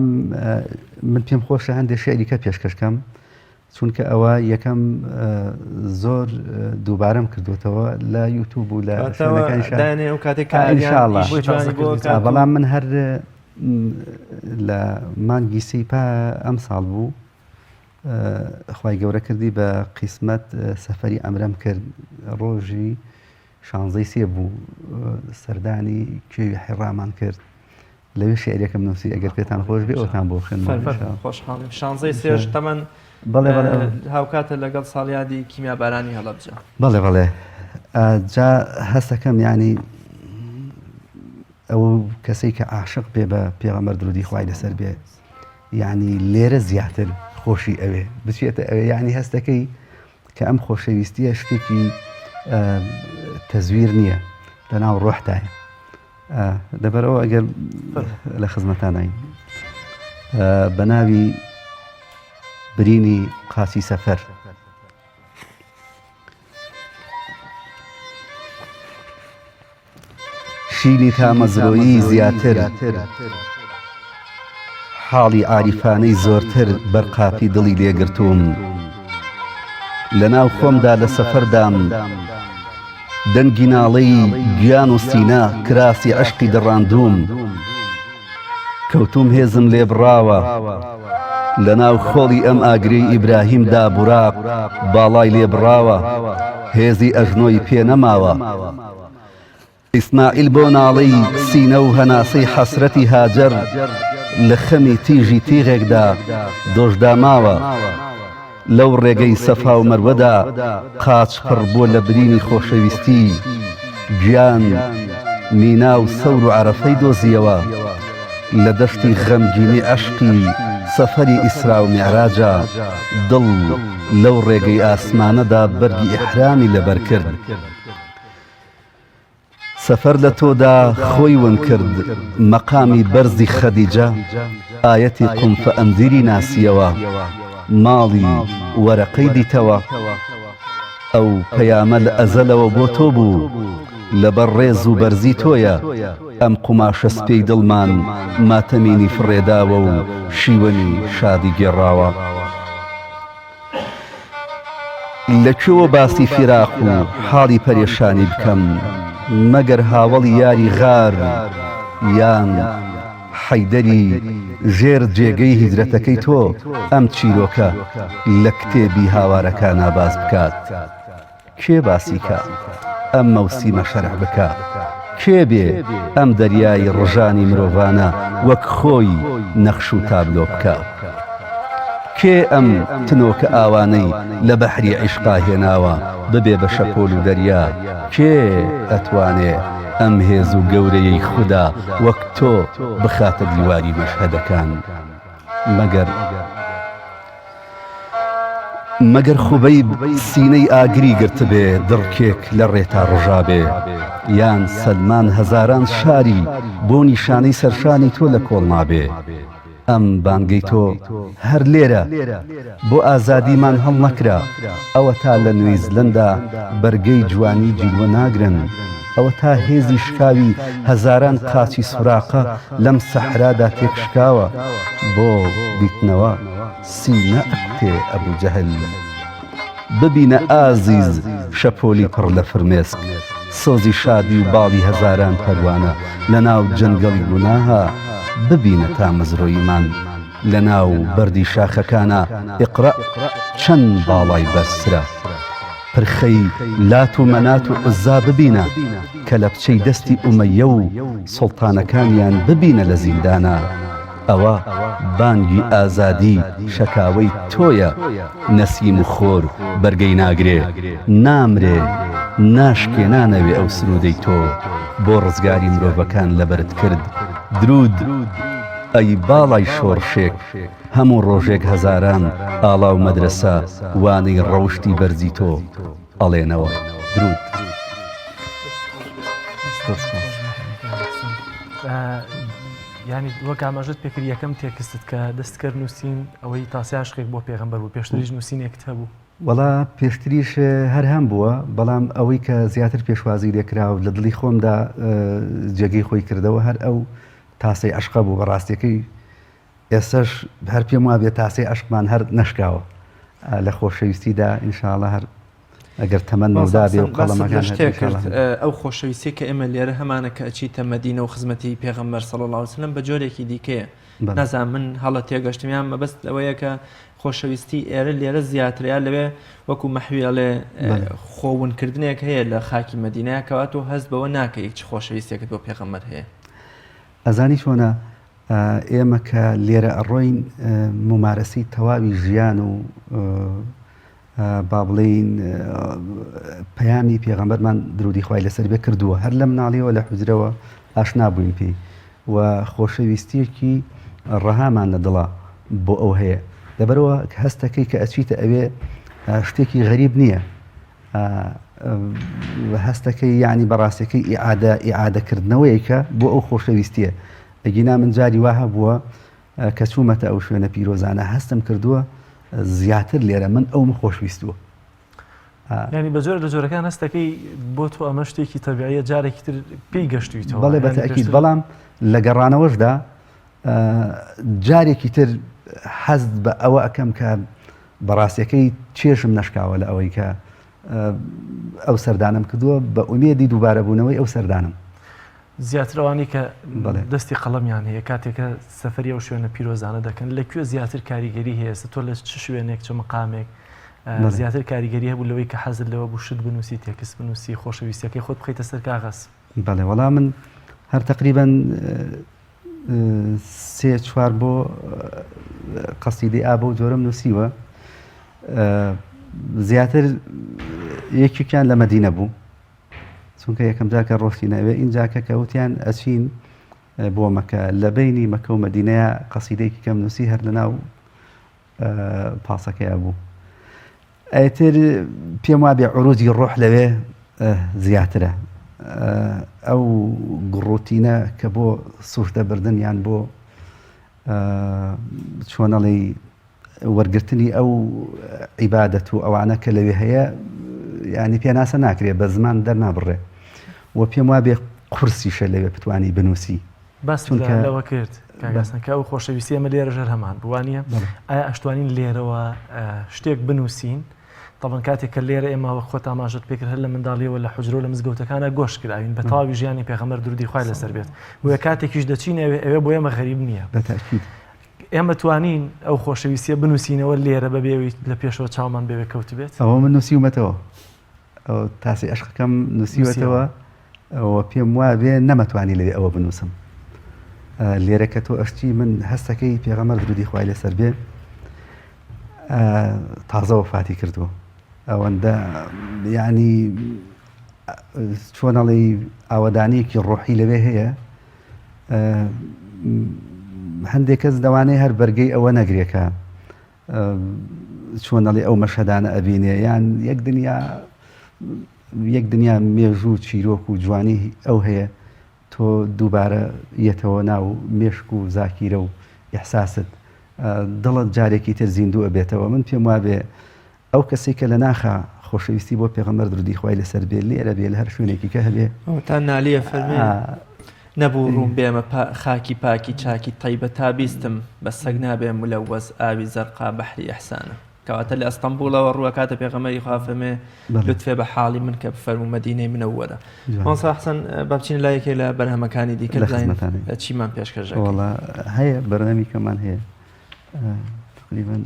من پێم خۆشە هەندێک شعریکە پێشکەشکەم، چونکە ئەوە یەکەم زۆر دووبارەم کردوێتەوە لە یوتیوب و لە شوێنەکانشانڵڵ. بەڵام من هەر لە مانگی سەیپا ئەم ساڵ بوو خوای گەورە کردی بە قیسمەت سەفەری ئەمرەم کرد، ڕۆژی 16 سێ بوو سەردانی کوێوی حێڕامان کرد، لەوێ شعرێکم نووسی ئەگەر پێتان خۆش بێ ئەوتان بۆ خوێن. خۆشحاڵیم. 16 سێش تەمەن هاوکاتە لەگەڵ ساڵیادی کیمیابارانی هەڵەبجە. بەڵێ جا هەستەکەم ینی ئەو کەسەی کە عاشق بێ بە پێغەمبەر درودی خوای لەسەر بێ، ینی لێرە زیاتر خۆشی ئەوێ بچێتە ئەوێ، ینی هەستەکەی کە ئەم خۆشەویستیە شتێکی تەزویر نییە، لەناو ڕۆحدایە. لەبەرەوە ئەگەر لە خزمەتانین بە ناوی برینی قاسی سەفەر شینی تا مەزرۆیی زیاتر، حاڵی عاریفانەی زۆرتر بەرقاپی دڵی لێگرتووم، لە ناو خۆمدا لە سەفەردام دەنگی ناڵەی گیان و سینا کراسی عشقی دەڕاندووم، کەوتوم هێزم لێ بڕاوە لە ناو خۆڵی ئەم ئاگرەی ئیبراهیمدا بوراق باڵای لێ بڕاوە، هێزی ئەژنۆی پێ نەماوە. ئیسماعیل بۆ ناڵەی سینە و هەناسەی حەسرەتی هاجەر لە خەمی تیژی تیغێکدا دۆشداماوە، لەو ڕێگەی سەفا و مەروەدا قاچ پڕ بووە لە برینی خۆشەویستی، گیان مینا و سەور و عەرەفەی دۆزیەوە، لە دەشتی غەمگینی عەشقی سەفەری ئیسرا و میعراجە، دڵ لەو ڕێگەی ئاسمانەدا بەرگی ئیحرامی لەبەر کرد، سەفەر لە تۆدا خۆی ون کرد مەقامی بەرزی خەدیجە، ئایەتی قم فەئەنذیری ناسیەوە، ماڵی وەرەقەی دیتەوە ئەو پەیامە لە ئەزەلەوە بۆ تۆ بوو لەبەر ڕێز و بەرزی تۆیە ئەم قوماشە سپەی دڵمان ماتەمینی فڕێداوە و شیوەنی شادی گێڕاوە لەکوێوە باسی فیراق و حاڵی پەرێشانی بکەم مەگەر هاوڵی یاری غار یان حەیدەری ژێر جێگەی هیجرەتەکەی تۆ ئەم چیرۆکە لە کتێبی هاوارەکان باز بکات کێ باسی کە ئەم مەوسیمە شەرح بکە کێ بێ ئەم دەریای ڕژانی مرۆڤانە وەک خۆی نەخش و تابلۆ بکە کێ ئەم تنۆکە ئاوانەی لە بەحری عیشقا هێناوە ببێ بە شەپۆل و دەریا کێ ئەتوانێ ئەم هێز و گەورەیەی خوددا وەک تۆ بخاتە دیواری مەشهەدەکان مەگەر خوبەی سینەی ئاگری گرت بێ دڕکێک لە ڕێتا ڕژابێ یان سەلمان هەزاران شاری بۆ نیشانەی سەرشانی تۆ لە کۆڵ نابێ ئەم بانگەی تۆ هەر لێرە بۆ ئازادیمان هەڵ نەکرا ئەوە تا لە نوێیزلەندا بەرگەی جوانی جیلوە ناگرن ئەوە تا هێزی شکاوی هەزاران قاچی سوراقە لەم سەحرادا تێکشکاوە بۆ بیتنەوە سینە ئەکتێ ئەبوو جەهل ببینە ئازیز شەپۆلی پڕ لە فرمێسک سۆزی شادی و باڵی هەزاران پەروانە لە ناو جەنگەڵی گوناها ببینە تا مزرۆیمان لە ناو بەردی شاخەکانە ئیقرە چەند باڵای بەرسرە پرخەی لات و مەنات و عوزا ببینە کە لە بچەی دەستی ئومەیە و سوڵتانەکانیان ببینە لە زیندانە ئەوە بانگی ئازادی شەکاوەی تۆیە نەسیم و خۆر بەرگەی ناگرێ نامرێ ناشکێ نانەوێ ئەو سرودەی تۆ بۆ ڕزگاری مرۆڤەکان لەبەرت کرد درود ئەی باڵای شۆڕشێک هەموو ڕۆژێک هەزاران ئاڵا و مەدرسە وانەی ڕەوشتی بەرزی تۆ ئەڵێنەوە درود ینی وەک ئاماژت پێکرد یەکەم تێکستت کە دەستکرد نووسین ئەوەی تاسە عشقێک بۆ پێغەمبەر بوو پێشتریش نووسینێکت هەبوو وەڵا پێشتریش هەر هەم بووە بەڵام ئەوەی کە زیاتر پێشوازی لێکرا و لە دڵی خۆمدا جێگەی خۆی کردەوە هەر ئەو تاسەی عشقە بوو بەڕاستیەکەی ئێستش هەر پێم وابێت تاسەی عشقمان هەر نەشکاوە لە خۆشەویستیدا ئینشاءڵڵا هەر ئەگەر تەمەن مەودا بێ و قەڵەمەکان شتێکرد ئەو خۆشەویستی کە ئێمە لێرە هەمانە کە ئەچیتە مەدینە و خزمەتی پێغەمبەر صلی الله علیه وسلم بە جۆرێکی دیکەیە نازانم من هەڵە تێگەشتمیان مەبەست ئەوەیە کە خۆشەویستی ئێرە لێرە زیاتریا لەوێ وەکو مەحویڵێ خۆونکردنێک هەیە لە خاکی مەدینەیە کەوا تۆ هەست بەوە ناکە هیچ خۆشەویستێکت بۆ پێغەمبەر هەیە ئەزانی چۆنە ئێمە کە لێرە ئەڕۆین ممارەسی تەواوی ژیان و با بڵین پەیامی پێغەمبەرمان درودی خوای لەسەر بێ کردووە هەر لە مناڵیەوە لە حوجرەوە ئاشنا بووین پێی و خۆشەویستیەکی ڕەهامان لە دڵە بۆ ئەو هەیە لەبەرەوە هەستەکەی کە ئەچیتە ئەوێ شتێکی غەریب نییە هەستەکەی یعنی بەڕاستیەکەی ئیعادەکردنەوەیەکە بۆ ئەو خۆشەویستیە ئەگینا من جاری وا هەبووە کە چوومەتە ئەو شوێنە پیرۆزانە هەستم کردووە زیاتر لێرە من ئەوم خۆشویستووە ینی بە جۆرە لە جۆرەکان هەستەکەی بۆ تۆ ئەمە شتێکی تەبیعیە جارێکی تر پێی گەشتویتەوە بەڵێ بەتەئکید بەڵام لە گەڕانەوەشدا جارێکی تر حەزت بە ئەوە ئەەکەم کە بەڕاستیەکەی چێشم نەشکاوە لە ئەوەی کە ئەو سەردانم کردووە بە ئومێدی دووبارە بوونەوەی ئەو سەردانم زیاترەوانی کە دەستی قەڵەمیان هەیە کاتێکە سەفەری ئەو شوێنە پیرۆزانە دەکەن لەکوێ زیاتر کاریگەری هەیە تۆ لە چ شوێنێک چ مقامێک زیاتر کاریگەری هەبوو لەوەی کە حەزت لەوە بوو شت بنووسی تێکست بنووسی خۆشەویستیەکەی خۆت بخەیتە سەر کاغەز بەڵێ وەڵام من هەر تقریباً 3-4 بۆ قەسیدەی ئابە و جۆرەم نووسیوە زیاتر یەکێکیان لە مەدینە بوو چونکە یەکەم جاکە ڕۆشتی ناوێ ئینجاکە کەوتیان ئەچین بۆ مەکە لە بینی مەکە و مەدینەیە قەسیدەیەکی کەم نووسی هەر لەناو پاسەکەیە بوو ئەیتر پێم وابێ عروجی ڕۆح لەوێ زیاترە ئەو گڕوتینە کە بۆ سوشتە بردن یان بۆ چۆنەڵی وەرگرتنی ئەو عیبادەت و ئەوانە کە لەوێ هەیە ینی پێناسە ناکرێت بە زمان دەرنابڕێ و پێم وا بێ قورسیشە لەوێ بتوانی بنووسی باس لەوە کرد کاگەسنەکە ئەو خۆشەویستی ئەمە لێرە ژەر هەمان بوانە ئایا ئەشتوانین لێرەوە شتێک بنووسین طبعا کاتێک کە لێرە ئێمە خۆت ئاماژت پێکرد هەر لە منداڵیەوە لە حجرۆ لە مزگەوتەکانە گۆشت کراوین بە تەواوی ژیانی پێغەمبەر درودی خوای لەسەر بێت بۆیە کاتێکیش دەچین ئەوێ بۆ ئێمە غەریب نییە بەتاکید ئێمە توانین ئەو خۆشەویستیە بنووسینەوە لێرە بەبێوی لە پێشەوە چاومان بێوێ کەوت بێت ئەوە من نووسیومەتەوە ئەو تاسی عشقەکەم نووسیوەتەوە ئەوە پێم وابێ نەمەتوانی لەوێ ئەوە بنووسم لێرە کە تۆ ئەشتی من هەستەکەی پێغەمبەر درودی خوای لەسەر بێ تازە وەفاتی کردووە ئەوەندە یعنی چۆنەڵی ئاوەدانەیەکی ڕۆحی لەوێ هەیە هەندێک کەس دەوانەیە هەر بەرگەی ئەوە نەگرێکە چۆنەڵی ئەو مەشهدانە ئەبینێ یان یەک دنیا مێژوو چیرۆک و جوانی ئەو هەیە تۆ دووبارە یەتەوە ناو مێشک و زاکیرە و ئیحساست دڵت جارێکی تر زیندوو ئەبێتەوە من پێم وابێ ئەو کەسێک کە لە ناخە خۆشەویستی بۆ پێغەمبەر درودی خوای لەسەر بێ لێرە بێ لە هەر شوێنێکی کە هەبێ تا نالیە فەرمێ نەبوو ڕوون بێمە خاکی پاکی چاکی تایبە تا بیستم بە سەگ نابێم ملەوەز ئاوی زەرقا بەحری ئەحسانە کەواتە لە ئەستەمبوڵەوە ڕووەکاتە پێغەمبەری خوا فەرمێ لوتفێ بە حاڵی من کە بفەرموو مەدینەی منەوەرە مامۆستا حەسەن با بچین لایەکێ لە بەرهەمەکانی دیکە بزانین چیمان پێشکەشەکەین وەڵا هەیە بەرنامەی کەمان هەیە تقریبا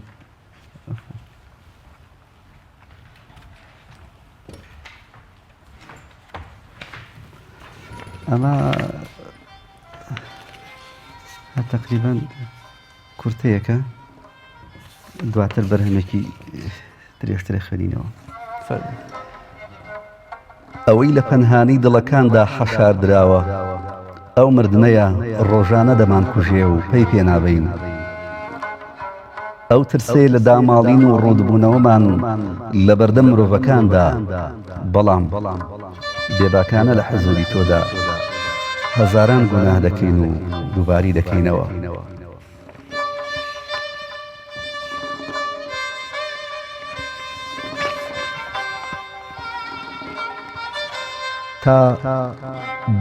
ئەمە تقریبا کورتەیەکە دواتر بەرهەمێکی درێژترە خوێنینەوە ئەوەی لە پەنهانی دڵەکاندا حەشار دراوە ئەو مردنەیە ڕۆژانە دەمان کوژێ و پێی پێنابین ئەو ترسێ لە داماڵین و ڕوودبوونەوەمان لە بەردەم مرۆڤەکاندا بەڵام بێباکانە لە حەزوری تۆدا هەزاران گوناه دەکەین و دووباری دەکەینەوە تا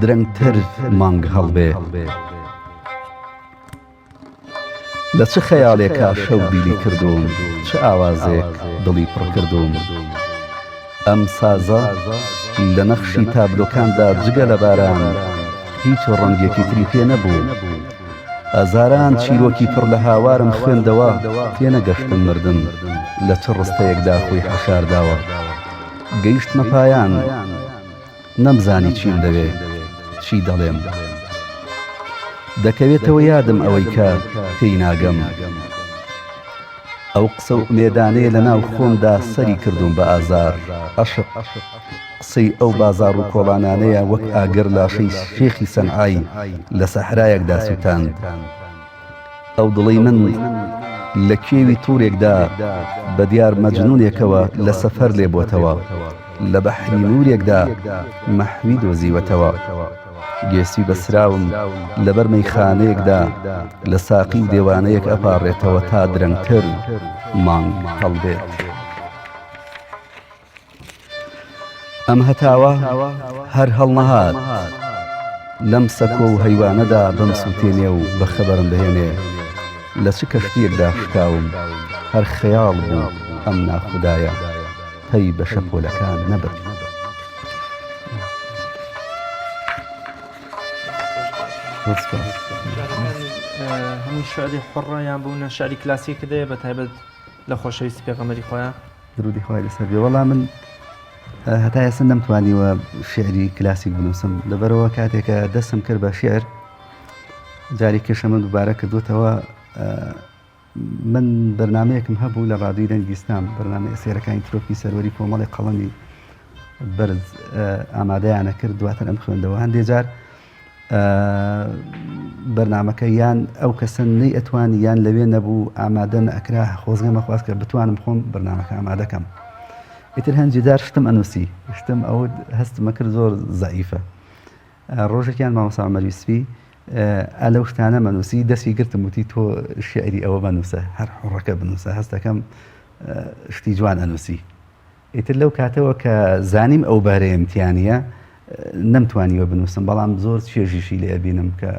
درەنگتر مانگ هەڵبێ لە چ خەیاڵێکا شەو بیلی کردوم چ ئاوازێک دڵی پڕ کردوم ئەم سازە لە نەخشی تابلۆکاندا جگە لە باران هیچ ڕەنگێکی تری پێ نەبوو ئەزاران چیرۆکی پڕ لە هاوارم خوێندەوە تێنەگەشتم مردن لە چ ڕستەیەکدا خۆی حەشارداوە گەیشتمە پایان نەمزانی چیم دەوێ چی دەڵێم دەکەوێتەوە یادم ئەوەی کە پێی ناگەم ئەو قسە و مێدانەیە لە ناو خۆمدا سەری کردوم بە ئازار عەشق قسەی ئەو بازار و کۆڵانانەیە وەک ئاگەر لاشەی شێخی سەنعای لە سەحرایەکدا سووتاند ئەو دڵی من لە کێوی توورێکدا بە دیار مەجنونێکەوە لە سەفەر لێبۆتەوە لە بەحری نورێکدا مەحوی دۆزیوەتەوە گێسی بەسراوم لەبەر مەیخانەیەکدا لە ساقی و دێوانەیەک ئەپاڕێتەوە تا درەنگتر مانگ هەڵبێت ئەم هەتاوە هەر هەڵنەهات لەم سەکۆ و هەیوانەدا بم سووتێنێ و بە خەبەرم بهێنێ لە چ کەشتیەکدا شکاوم هەر خەیاڵ بوو ئەم ناخودایە پەی بە شەپۆلەکان نەبرد هەموو شعری حڕە یان بوونە شعری کلاسیک دەیە بە تایبەت لە خۆشەویستی پێغەمبەری خۆیان درودی خوای لەسەر بێ وەڵام من هەتا ئێستا نەمتوانیوە شعری کلاسیک بنووسم لەبەرەوە کاتێکە دەستم کرد بە شعر جاری کێشە من دووبارە کردوتەوە من بەرنمەیەکم هەبوو لە ڕادیۆی دەنگستان بەرنامەی سێرەکانی ترۆپی سەروەری کۆمەڵی قەڵەمی بەرز ئامادەیانە کرد دواتر ئەم خوێندەوە هەندێک جار بەرنمەکە یان ئەو کەسە نەی ئەتوانی یان لەوێ نەبوو ئامادە نەئەکرا خۆزگەمە خواست کە بتوانم خۆم بەرنمەکە ئامادەکەم ئیتر هەندی جار شتم ئەنووسی شتم ئەوە هەستمە کرد زۆر زەعیفە ڕۆژێکیان مامۆستا عومەر یوسفی ئەلەو شتانە مەنووسی دەستی گرتم وتی تۆ شعری ئەوە بنووسە هەر حوڕەکە بنووسە هەستەکەم شتی جوان ئەنووسی ئیتر لەو کاتەوە کە زانیم ئەو بارەیە امتیانە نەمتوانیوە بنووسم بەڵام زۆر چێژیشی لێ بینم کە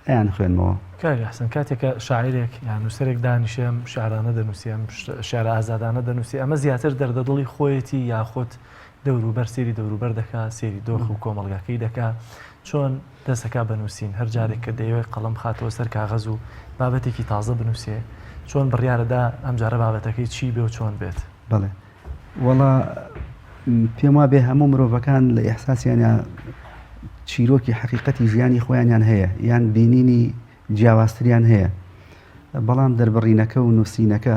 ئەیان خوێنمەوە کاری حسن کاتێکە شاعرێک یان نووسەرێک دانیشێم شعرانە دەنووسیم شعر ئازادانە دەنووسی ئەمە زیاتر دەردەدڵی خۆیەتی یاخۆت دەوروبەر سێری دەوروبەر دەکا سێری دۆخ و کۆمەڵگاکەی دەکا چۆن دەسەکە بنووسین هەر جارێک کە دەیەوێت قەڵم خاتەوە سەر کاغەز و بابەتێکی تازە بنووسێ چۆن بڕیارەدا ئەم جارە بابەتەکەی چی بێ و چۆن بێت بەڵێ وەڵا پێم وا بێ هەموو مرۆڤەکان لە ئێحساسیانە چیرۆکی حقیقەتی ژیانی خۆیانیان هەیە یان بینینی جیاوازتریان هەیە بەڵام دەربڕینەکە و نووسینەکە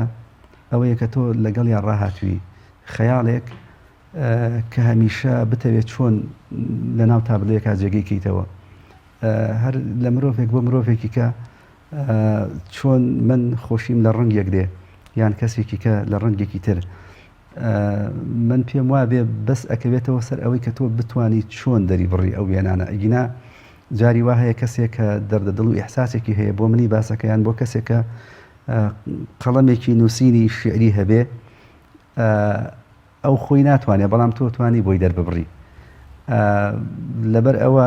ئەوەیە کە تۆ لەگەڵیان ڕاهاتووی خەیاڵێک کە هەمیشە بتەوێت چۆن لە ناو تابلەیەکا جێگەیکەیتەوە هەر لە مرۆڤێک بۆ مرۆڤێکی کە چۆن من خۆشیم لە ڕەنگێک دێ یان کەسێکی کە لە ڕەنگێکی تر من پێم وا بێ بەس ئەکەوێتەوە سەر ئەوەی کە تۆ بتانی چۆن دەری بڕی ئەو وێنانە ئەگینا جاری وا هەیە کەسێک کە دەردەدڵ و ئیحساسێکی هەیە بۆ منی باسەکەیان بۆ کەسێکە قەڵەمێکی نووسینی شعری هەبێ ئەو خۆی ناتوانێت بەڵام تۆ توانی بۆی دەرببڕی لەبەر ئەوە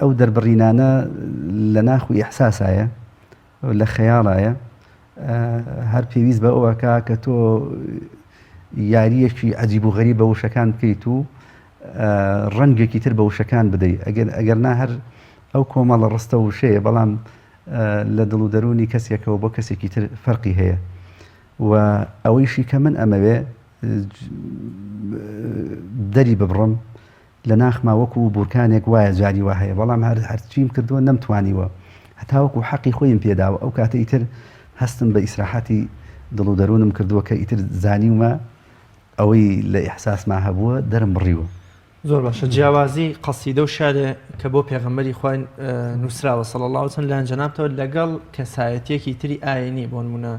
ئەو دەربڕینانە لە ناخوی ئیحساسایە لە خەیاڵایە هەر پێویست بە ئەوەکە کە تۆ یاریەکی عەجیب و غەریب بە وشەکان بکەیت و ڕەنگێکی تر بە وشەکان بدەیت ئەگەر نا هەر ئەو کۆمەڵە ڕستە وشەیە بەڵام لە دڵ و دەرونی کەسێکەوە بۆ کەسێکی تر فەرقی هەیە و ئەوەیشی کە من ئەمەوێ دەری ببڕم لە ناخما وەکو بورکانێک وایە جاری وا هەیە بەڵام هەرچیم کردووە نەمتوانیوە هەتا وەکو حەقی خۆیم پێداوە ئەو کاتە ئیتر هەستم بە ئیسراحەتی دڵ و دەروونم کردووە کە ئیتر زانیومە ئەوەی لە ئیحساسما هەبووە دەرم بڕیوە زۆر باشە جیاوازی قەسیدە و شارێ کە بۆ پێغەمبەری خوای نووسراوە صلی الله علیه و سلم لە جەنابتەوە لەگەڵ کەسایەتیەکی تری ئاینی بۆ نمونە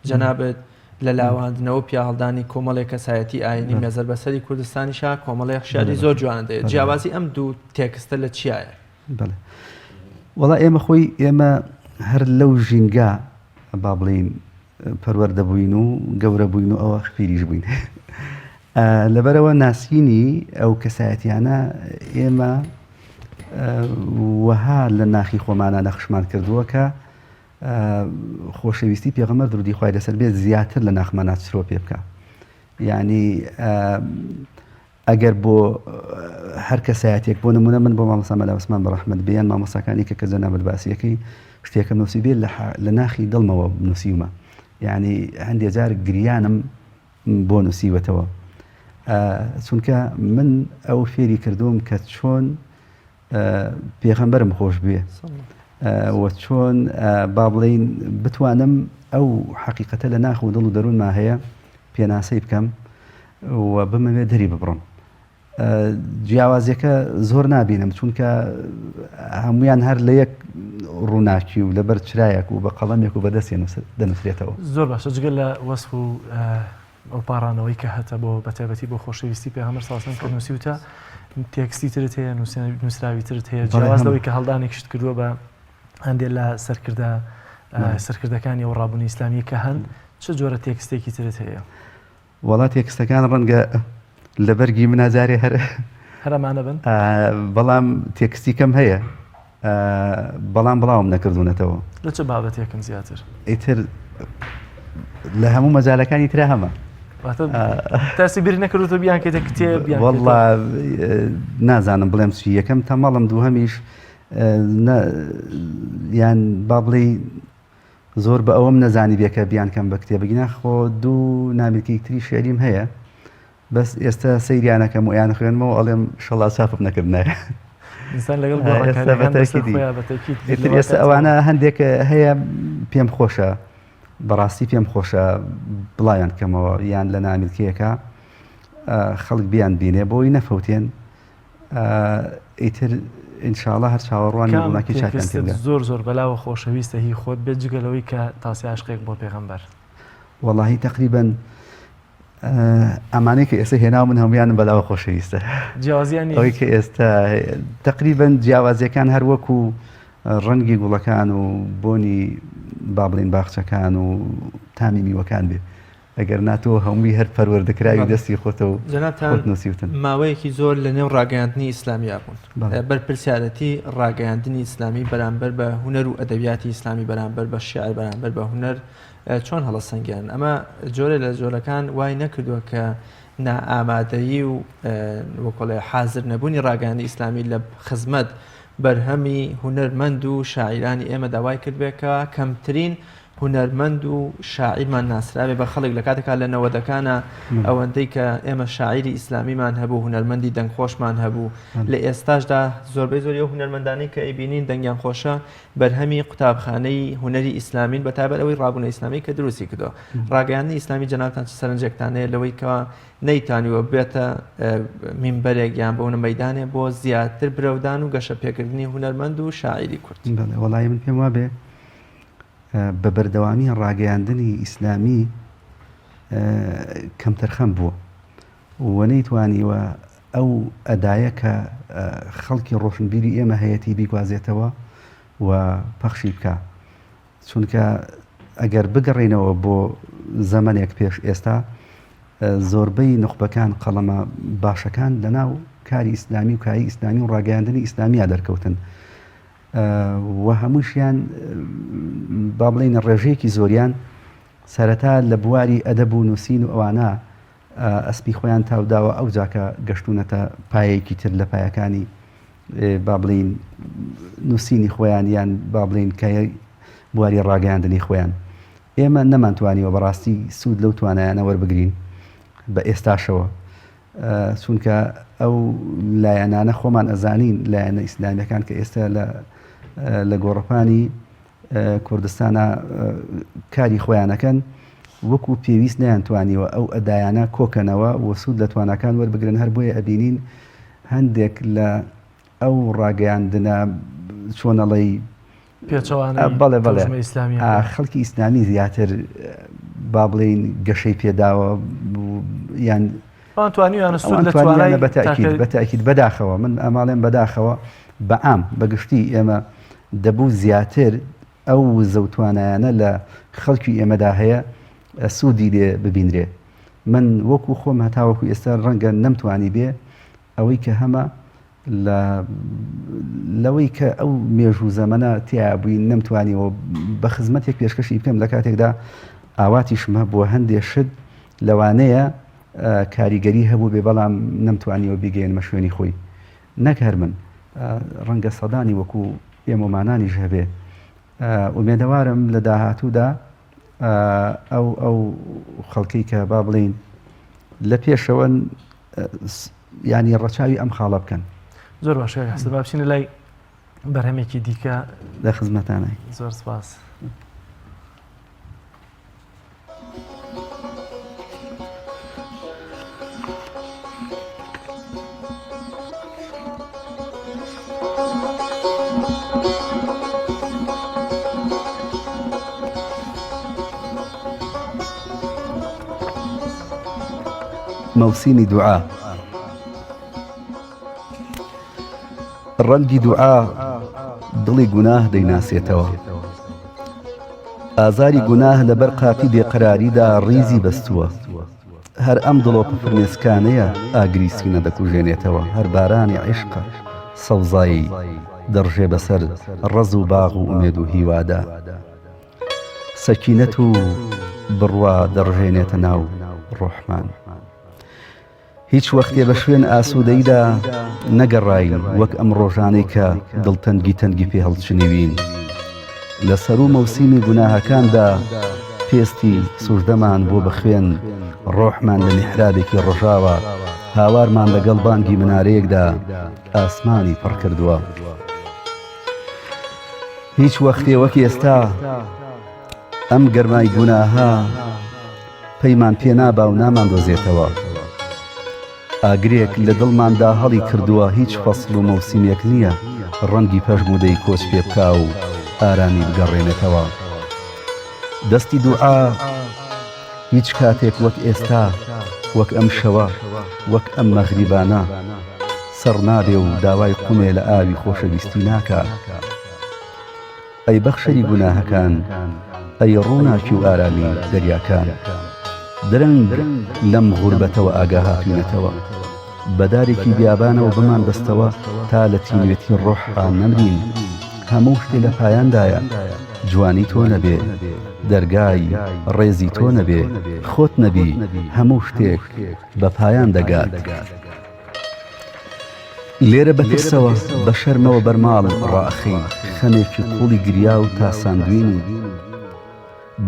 جەنابەت لە لاواندنەوە پیاهەڵدانی کۆمەڵێک کەسایەتی ئاینی مێزەر بەسەری کوردستانیشا کۆمەڵێک شاری زۆر جوان دەیە جیاوازی ئەم دوو تێکستە لە چیایە بەڵێ وەڵا ئێمە خۆی ئێمە هەر لەو ژینگا با بڵین پەروەردە بووین و گەورە بووین و ئەوە خفیریش بووین لەبەرەوە ناسینی ئەو کەسایەتیانە ئێمە وەها لە ناخی خۆمانە نەخشمان کردووە کە خۆشەویستی پێغەمبەر درودی خوای لەسەر بێت زیاتر لە ناخمانە چرۆ پێ بکە یعنی ئەگەر بۆ هەر کەسایەتێک بۆ نمونە من بۆ مامۆستا مەلا عوسمان بەڕەحمەت بیان مامۆستاکانی کە جەنابەت باسیەکەی شتێکە نووسی بێت لە ناخی دڵمەوە نووسیومە یعنی هەندێک جار گریانم بۆ نووسیوەتەوە چونکە من ئەو فێری کردوم کە چۆن پێغەمبەرم خۆش بێ و چۆن با بڵین بتوانم ئەو حەقیقەتە لە ناخ و دڵ و دەروونما هەیە پێناسەی بکەم و بمەوێت دەری ببڕم جیاوازیەکە زۆر نابینم چونکە هەمویان هەر لە یەک ڕووناکی و لەبەر چرایەک و بە قەڵەمێک و بەدەستی دەنووسێتەوە زۆر باشە جگەل لە وەسف و ئەو پاڕانەوەی کە هەتە بۆ بەتایبەتی بۆ خۆشەویستی پێغەمبەر ساسن کە نووسیوتە تێکستی ترت هەیە نووسراوی ترت هەیە جیاوازەوەی کە هەڵدانێکشت کردووە بە هەندێک لە سەرکردەکانی ئەو ڕابوونی ئیسلامی کە هەن چه جۆرە تێکستێکی ترت هەیە وڵا تێکستەکان ڕەنگە لە بەرگی مناجارێ هەرەمانە بن بەڵام تێکستی کەم هەیە بەڵام بڵاوم نەکردوونەتەوە لە چه بابەتێکن زیاتر ئیتر لە هەموو مەجالەکانی ترا هەمە تاسی بیر نەکردوتە بیان کێتە کتێب وەڵڵا نازانم بڵێم چی یەکەم تەماڵم دووهەمیش یان با بڵێ زۆر بە ئەوەم نەزانی بێکە بیان کەم بە کتێبگینا خۆ دوو نامێکی تری شعریم هەیە بەس ئێستا سەیریانەکەم و یان خوێنمەوە ئەڵێم شەڵا چاپم نەکردنایە ئێستا ئەوانە هەندێک هەیە پێم خۆشە بەڕاستی پێم خۆشە بڵایان کەمەوە یان لە نامیلکەیەکە خەڵک بیان بینێ بۆی نەفەوتێن ئیتر ئینشاءڵڵا هەر چاوەڕوانی وڵاکی چاکان تێبگات زۆر بەلاوە خۆشەویستە هی خۆت بێت جگەلەوەی کە تاسی عاشقێک بۆ پێغەمبەر وەڵاهی تەقریبەن ئەمانەی کە ئێستا هێنا من هەمویانم بەلاوە خۆشەویستە جیاوازیانی ئەوەی کە ئێستا تقریبن جیاوازیەکان هەر وەکو ڕەنگی گوڵەکان و بۆنی با بڵێن باخچەکان و تامی میوەکان بێ ئەگەر ناتەوە هەمووی هەر پەروەردەکراوی دەستی خۆتەوە جەنابتان نووسیوتن ماوەیەکی زۆر لە نێو ڕاگەیاندنی ئیسلامیا بوون بەرپرسیارەتی ڕاگەیاندنی ئیسلامی بەرامبەر بە هونەر و ئەدەبیاتی ئیسلامی بەرامبەر بە شیعر بەرامبەر بە هونەر چۆن هەڵەسەنگیان ئەمە جۆرە لە جۆرەکان وای نەکردووە کە نائامادەیی و وەکڵێ حازر نەبوونی ڕاگەیاندنی ئیسلامی لە خزمەت بەرهەمی هونەرمەند و شاعیرانی ئێمە داوای کردبێکەوە کەمترین هونەرمەند و شاعیرمان ناسرابێ بە خەڵک لە کاتێکا لە نەوەدەکانە ئەوەندەی کە ئێمە شاعیری ئیسلامیمان هەبوو هونەرمەندی دەنگخۆشمان هەبوو لە ئێستاشدا زۆربەی زۆری ئەو هونەرمەندانەی کە ئەیبینین دەنگیان خۆشە بەرهەمی قوتابخانەی هونەری ئیسلامین بەتایبەت ئەوەی ڕابوونە ئیسلامی کە دروستی کردەوە ڕاگەیاندنی ئیسلامی جەنابتان چ سەرنجێکتانەیە لەوەی کە نەیتانیوە بێتە مینبەرێک یان بۆ مەیدانێ بۆ زیاتر برەودان و گەشە پێکردنی هونەرمەند و شاعیری کورد وەڵای من پێم وابێ بە بەردەوامی ڕاگەیاندنی ئیسلامی کەمتەرخەم بووە و نەیتوانیوە ئەو ئەدایە کە خەڵکی ڕۆشنبیری ئێمە هەیەی بیگوازێتەوە و پەخشی بکە چونکە ئەگەر بگەڕێنەوە بۆ زەمانێک پێش ئێستا زۆربەی نخبەکان قەڵەمە باشەکان لەناو کاری ئیسلامی و کاری ئیسلامی و ڕاگەیاندنی ئیسلامیا دەرکەوتن و هەمووشیان با بڵێن ڕێژەیەکی زۆریان سەرەتا لە بواری ئەدەب و نووسین و ئەوانە ئەسپی خۆیان تاوداوە ئەو جاکە گەشتونەتە پایەیەکی تر لە پایەکانی با بڵێن نووسینی خۆیان یان با بڵێن کە بواری ڕاگەیاندنی خۆیان ئێمە نەمانتوانیوە بەڕاستی سوود لەو توانایانە وەربگرین بە ئێستاشەوە چونکە ئەو لایەنانە خۆمان ئەزانین لایەنە ئیسلامیەکان کە ئێستا لە گۆڕەپانی کوردستانە کاری خۆیانەکەن وەکو پێویست نەیانتوانیوە ئەو ئەدایانە کۆکەنەوە و سوود لە توانەکان وەربگرن هەر بۆیە ئەبینین هەندێک لە ئەو ڕاگەیاندنە چۆنەڵی بەڵێ بەڵێ خەڵکی ئیسلامی زیاتر با بڵێن گەشەی پێداوە یان بەتاکید بەداخەوە من ئەماڵێن بەداخەوە بەعام بەگشتی ئێمە دەبوو زیاتر ئەو زەوتوانایانە لە خەڵکی ئێمەدا هەیە سوودی لێ ببینرێ من وەکو خۆم هەتاوەکو ئێستا ڕەنگە نەمتوانی بێ ئەوەی کە هەمە لەوەی کە ئەو مێژوو زەمەنە تیا بووین نەمتوانیەوە بە خزمەتێک پێشکەشی بکەم لە کاتێکدا ئاواتیشمە بۆ هەندێک شت لەوانەیە کاریگەری هەبوو بێ بەڵام نەمتوانیەوە بیگەێنمە شوێنی خۆی نەکار من ڕەنگە سەدانی وەکو ئێمەمانانیش هەبێ ئومێدەوارم لە داهاتوودا ئەو خەڵکەی کە با بڵین لە پێشەوەن ینی ڕەچاوی ئەم خاڵە بکەن زۆر باشە حەسە با بچینە لای بەرهەمێکی دیکە لە خزمەتانەی زۆر سپاس. موسیمی دوعا ڕەنگی دوعا دڵی گوناه دەیناسێتەوە ئازاری گوناه لەبەر قاپی بێقەراریدا ڕیزی بەستووە هەر ئەم دڵۆپە فرمێسکانەیە ئاگری سینە دەکوژێنێتەوە هەر بارانی عیشقە سەوزایی دەڕژێ بەسەر ڕەز و باغ و ئومێد و هیوادا سەکینەت و بڕوا دەڕژێنێتە ناو ڕۆحمان هیچ وەختێ بە شوێن ئاسوودەیدا نەگەڕاین وەک ئەم ڕۆژانەی کە دڵتەنگی تەنگی پێ هەڵچنیوین لەسەر و مەوسیمی گوناهەکاندا پێستی سوژدەمان بۆ بەخوێن ڕۆحمان لە میحرابێکی ڕۆژاوە هاوارمان لەگەڵ بانگی منارەیەکدا ئاسمانی پڕ کردووە هیچ وەختێ وەک ئێستا ئەم گەرمای گوناها پەیمان پێ نابا و نامان دۆزێتەوە ئاگرێک لە دڵماندا هەڵی کردووە هیچ فەسڵ و مەوسیمێک نییە ڕەنگی پەژمودەی کۆچ پێ بکا و ئارامی بگەڕێنێتەوە دەستی دوعا هیچ کاتێک وەک ئێستا وەک ئەم شەوە وەک ئەم مەغریبانە سەر نابێ و داوای قومێ لە ئاوی خۆشەویستی ناکە. ئەی بەخشەری گوناهەکان، ئەی ڕووناکی و ئارامی دەریاکان، درەنگ لەم غوربەتەوە ئاگا هاتوونەتەوە، بەدارێکی بیابانەوە بمان بەستەوە تا لە تینوێتی ڕۆحان نەمرین. هەموو شتێ لە پایاندایە، جوانی تۆ نەبێ، دەرگای ڕێزی تۆ نەبێ، خۆت نەبی، هەموو شتێک بە پایان دەگات. لێرە بەترسەوە بە شەرمەوە بەرماڵم ڕائەخین، خەمێکی قوڵی گریا و تاساندوینی،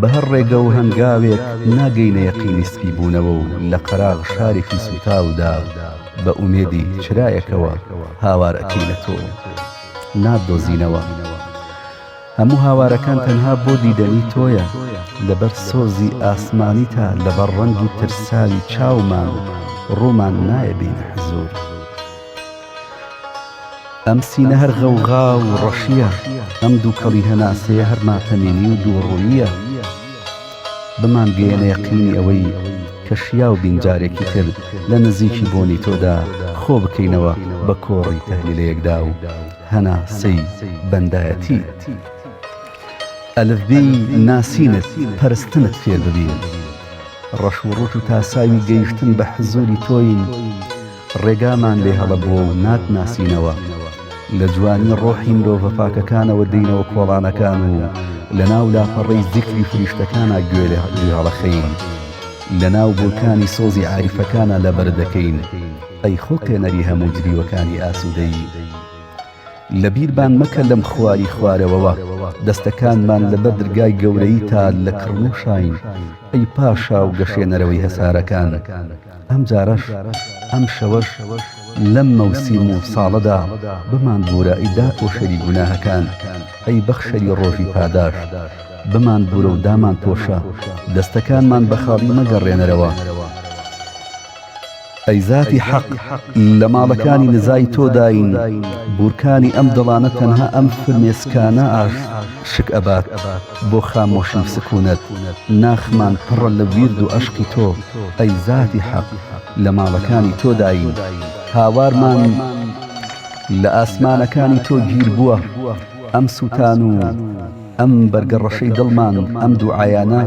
بە هەر ڕێگە و هەنگاوێک ناگەینە یەقینی سپی بوونەوە و لە قەراغ شارێکی سوتاودا بە ئومێدی چرایەکەوە هاوار ئەکەی لە تۆ نادۆزینەوە. هەموو هاوارەکان تەنها بۆ دیدەنی تۆیە، لەبەر سۆزی ئاسمانی تا لەبەر ڕەنگی ترساوی چاومان ڕوومان نایە بینە حزور. ئەم سینە هەر غەوغا و ڕەشیە، ئەم دووکەڵی هەناسەیە هەر ماتەمێنی و دووڕوویە. بمان گەیەنە یەقینی ئەوەی کە شیا و بینجارێکی تر لە نزیکی بۆنی تۆدا خۆ بکەینەوە بە کۆڕی تەهلیلەیەکدا و هەناسەی بەندایەتی. ئەلفبێی ناسینت پەرستنت فێر ببین، ڕەش و ڕوت و تاساوی گەیشتن بە حزوری تۆین، ڕێگامان لێ هەڵە بۆ و ناتناسینەوە. لە جوانی ڕۆحی مرۆڤە پاکەکانەوە دەینەوە کۆڵانەکان و لە ناو لاپەڕەی زیکری فریشتەکانە گوێ هەڵەخەین، لە ناو بولکانی سۆزی عاریفەکانە لەبەر دەکەین. ئەی خۆکێنەری هەموو جریوەکانی ئاسوودەی، لەبیربان مەکە لەم خواری خوارەوەوە، دەستەکانمان لەبەر دەرگای گەورەی تا لە کڕن و شاین. ئەی پاشا و گەشێنەرەوەی هەسارەکان، ئەم جارەش ئەم شەوەش لەم مەوسیم و ساڵەدا بمان بورە ئیدا پۆشەری گوناهەکان. ئەی بەخشەری ڕۆژی پاداش، بمان بورە و دامان پۆشە، دەستەکانمان بە خاڵی مەگەڕێنەرەوە. ئەی زاتی حەق، لە ماڵەکانی نزای تۆداین، بورکانی ئەم دڵانە تەنها ئەم فرمێسکانە شک ئەبات بۆ خامۆشی و سکوونەت. ناخمان پڕە لە ویرد و ئەشقی تۆ، ئەی زاتی حەق، لە ماڵەکانی تۆداین. هاوارمان لە ئاسمانەکانی تۆ گیر بووە، ئەم سووتان و ئەم بەرگەڕەشەی دڵمان ئەم دووعایانە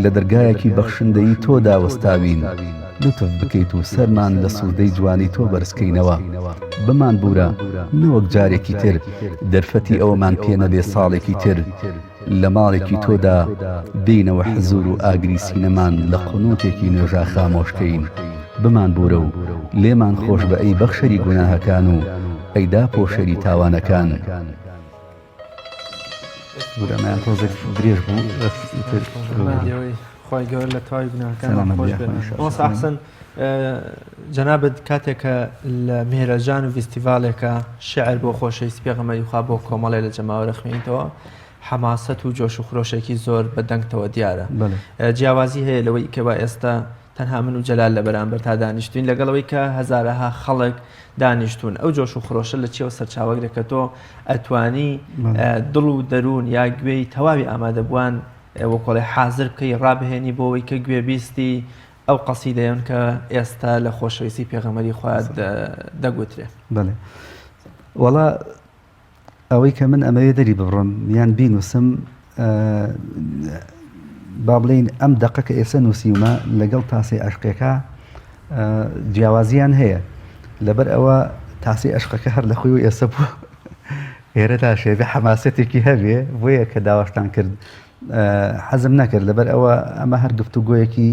لە دەرگایەکی بەخشندەی تۆدا وەستاوین. لوتف بکەیت و سەرمان لە سوودەی جوانی تۆ بەرزکەینەوە. بمان بورە نەوەک جارێکی تر دەرفەتی ئەوەمان پێنەبێ ساڵێکی تر، لە ماڵێکی تۆدا بینەوە حزور و ئاگری سینەمان لە قونوتێکی نوێژا خامۆشکەین. بمان بورە و لێمان خۆش بە ئەی بەخشەری گوناهەکان و ئەیدا پۆشەری تاوانەکان. بورەمایان تۆزێک درێژ بوو، خی گەور لە تاوی گوناهەکان خۆش بێت. مۆسا حەسەن، جەنابەت کاتێکە لە مێرەجان و فیستیڤالێکە شێعر بۆ خۆشەویستی پێغەمبەری خوا بۆ کۆمەڵێ لە جەماوەرە خوێنیتەوە، حەماسەت و جۆش و خرۆشێکی زۆر بەدەنگتەوە دیارە. جیاوازی هەیە لەوەی کە با ئێستا تەنها من و جەلال لە بەرامبەر تا دانیشتوین، لەگەڵەوەی کە هەزارەها خەڵک دانیشتون. ئەو جۆش و خرۆشە لە چێوە سەرچاوەگرێکە تۆ ئەتوانی دڵ و دەروون یا گوێی تەواوی ئامادەبووان وە کۆڵێ حازر بکەی ڕابهێنی بۆەوەی کە گوێبیستی ئەو قەسیدەیەن کە ئێستا لە خۆشەویستی پێغەمبەری خوا دەگوترێ. بەڵێ، وەڵا ئەوەی کە من ئەمەوێ دەری ببڕم یان بینوسم، با بڵین ئەم دەقە کە ئێستا نووسیمە لەگەڵ تاسی عەشقێکە جیاوازیان هەیە، لەبەر ئەوە تاسی عەشقەکە هەر لە خۆی و ئێستا بووە ئێرە تا شێوێ حەماسەتێکی هەبێ، بۆیە کە داواشتان کرد حەزم نەکرد، لەبەر ئەوە ئەمە هەر گفتوگۆیەکی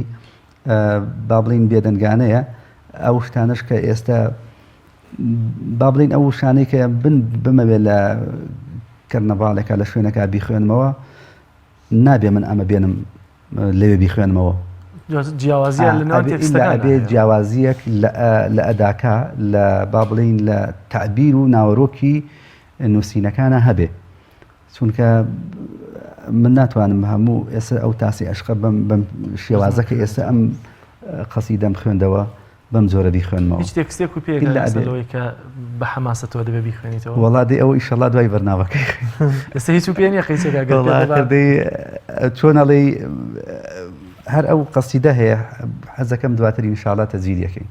با بڵین بێدەنگانەیە. ئەو شتانش کە ئێستا با بڵین ئەو شانەی کە بمەوێت لە کەرنەڤاڵێکە لە شوێنەکە بیخوێنمەوە، نابێ من ئەمە بێنم لەوێ بیخوێنمەوە. ئەبێ جیاوازیەک لە ئەداکە، لە با بڵین لە تعبیر و ناوەڕۆکی نووسینەکانە هەبێ، چونکە من ناتوانم هەموو ئێستا ئەو تاسی عەشقە بەم شێوازەکە ئێستا ئەم قەسیدەم خوێندەوە بەم زۆرە بیخوێنمەوە. هیچ تێکستێک و پێگەڵەوەی کە بە حەماسەتەوە دەبێ بیخوێنیتەوە. وەڵادی ئەوە ئیشەڵا دوای بەرنامەکەی ئێستا هیچ و پێ نییە قەیسێکەکەی چۆن ئەڵێ هەر ئەو قەسیدە هەیە حەزەکەم دواتر ئینشاءڵڵا تەجوید یەکەین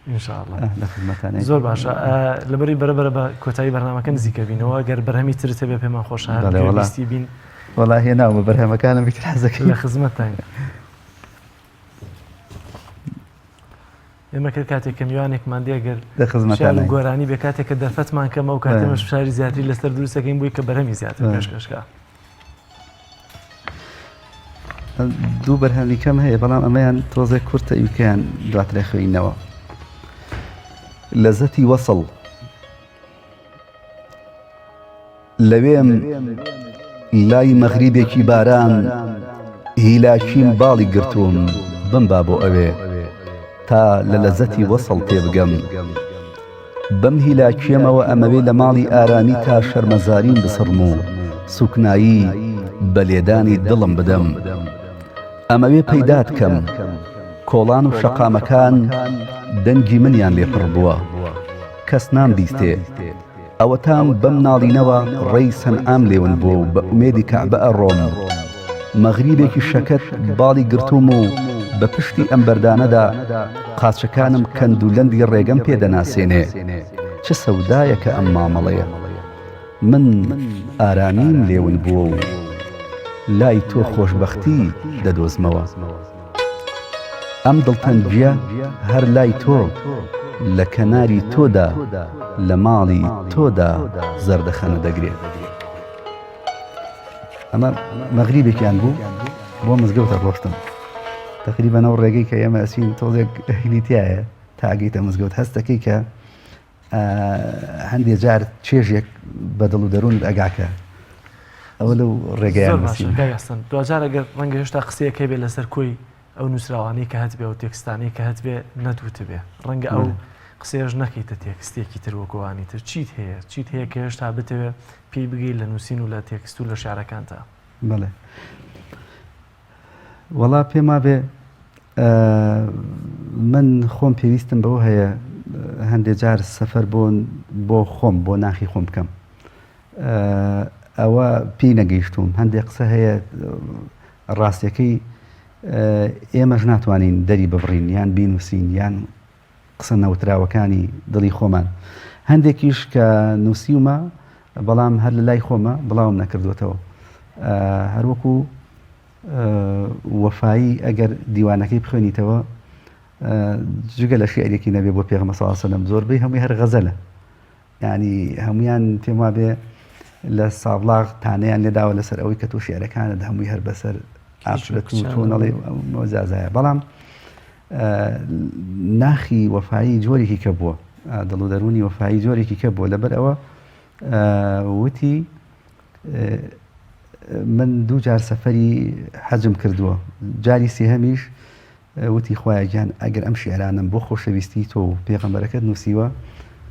ئینشاءڵڵا لە خزمەتانەی. زۆر باشە لەبەری بەرەبەرە بە کۆتایی بەرنامەکە نزیکە بینەوە گەر بەرهەمی ترت هەبێ پێمان خۆشە هەر بین وەڵا هێناوە بەرهەمەکانم بیتر حەزەکەی لە خزمەتتان. ئێمە کرد کاتێک کە میوانێکمان دێگەر لە خزمەتان گۆرانی بێ کاتێک کە دەرفەتمان کەمە و کاتێمەش فشاری زیاتری لەسەر دروستەکەین بووی کە بەرهەمی زیاتر پێشکەشکە. دوو بەرهەمی کەم هەیە بەڵام ئەمەیان تۆزێک کورتە ئیوکیان دواتر خوێینەوە. لەزەتی وەسڵ لەوێم لای مەغریبێکی باران هیلاکیم باڵی گرتووم بمبا بۆ ئەوێ تا لە لەزەتی وەسڵ تێبگەم بەم هیلاکیەمەوە ئەمەوێ لە ماڵی ئارامی تا شەرمەزاریم بسڕم و سوکنایی بە لێدانی دڵم بدەم ئەمەوێ پەیدات کەم کۆڵان و شەقامەکان دەنگی منیان لێپڕ بووە کەس نامبیستێ ئەوە تام بەم ناڵینەوە ڕێی سەنعام لێون بوو و بە ئومێدی کەعبە ئەڕۆم مەغریبێکی شەکەت باڵی گرتووم و بە پشتی ئەم بەردانەدا قاچەکانم کەند و لەندی ڕێگەم پێدەناسێنێ چ سەودایەکە ئەم مامەڵەیە من ئارامیم لێون بووە و لای تۆ خۆشبەختی دەدۆزمەوە ئەم دڵتەنگیە هەر لای تۆ لە کەناری تۆدا لە ماڵی تۆدا زەردەخەنە دەگرێت. ئەمە مەغریبێکیان بوو بۆ مزگەوتە ڕۆشتم تقریبەن ئەو ڕێگەی کە ئێمە ئەسین تۆزێک هیلیتیایە تا ئەگەیتە مزگەوت هەستەکەی کە هەندێک جار چێژێک بە دڵ و دەروون ئەگاکە ئەوە لەو ڕێگەیان بەسیستن دوجار ئەگەر ڕەنگە هێشتا قسەیەکەی بێ لەسەر کۆی ئەو نووسراوانەی کە هەت بێ و تێکستانی کە هەت بێ نەدووت بێ ڕەنگە ئەو قسەیەش نەکەیتە تێکستێکی تر وەکوانی تر چیت هەیە کە هێشتا بتەوێ پێی بگەی لە نووسین و لە تێکست و لە شارەکانتە. بەڵێ وەڵا پێما بێ من خۆم پێویستم بەوە هەیە هەندێک جار سەفەر بۆ خۆم بۆ ناخی خۆم بکەم ئەوە پێی نەگەیشتوم هەندێک قسە هەیە ڕاستیەکەی ئێمەش ناتوانین دەری ببڕین یان بینوسین یان قسە نەوتراوەکانی دڵی خۆمان هەندێکیش کە نووسیومە بەڵام هەر لە لای خۆمە بڵاوم نەکردوێتەوە هەروەکو وەفایی ئەگەر دیوانەکەی بخوێنیتەوە جگە لە شیعرێکی نەبێ بۆ پێغەمبەر صلی الله علیه و سلم زۆربەی هەمووی هەر غەزەلە یعنی هەمویان پێم وابێ لە سابلاغ تانەیان لێداوە لەسەر ئەوەی کە تۆ شیعرەکانت هەمووی هەر بەسەر ئافرەت و تۆنەڵێ مۆجازایە بەڵام ناخی وەفایی جۆرێکی کە بووە دڵ و دەرونی وەفایی جۆرێکی کە بووە لەبەر ئەوە وتی من دوو جار سەفەری حەجم کردووە جاری سێهەمیش وتی خوایە گیان ئەگەر ئەم شیعرانم بۆ خۆشەویستی تۆ و پێغەمبەرەکەت نووسیوە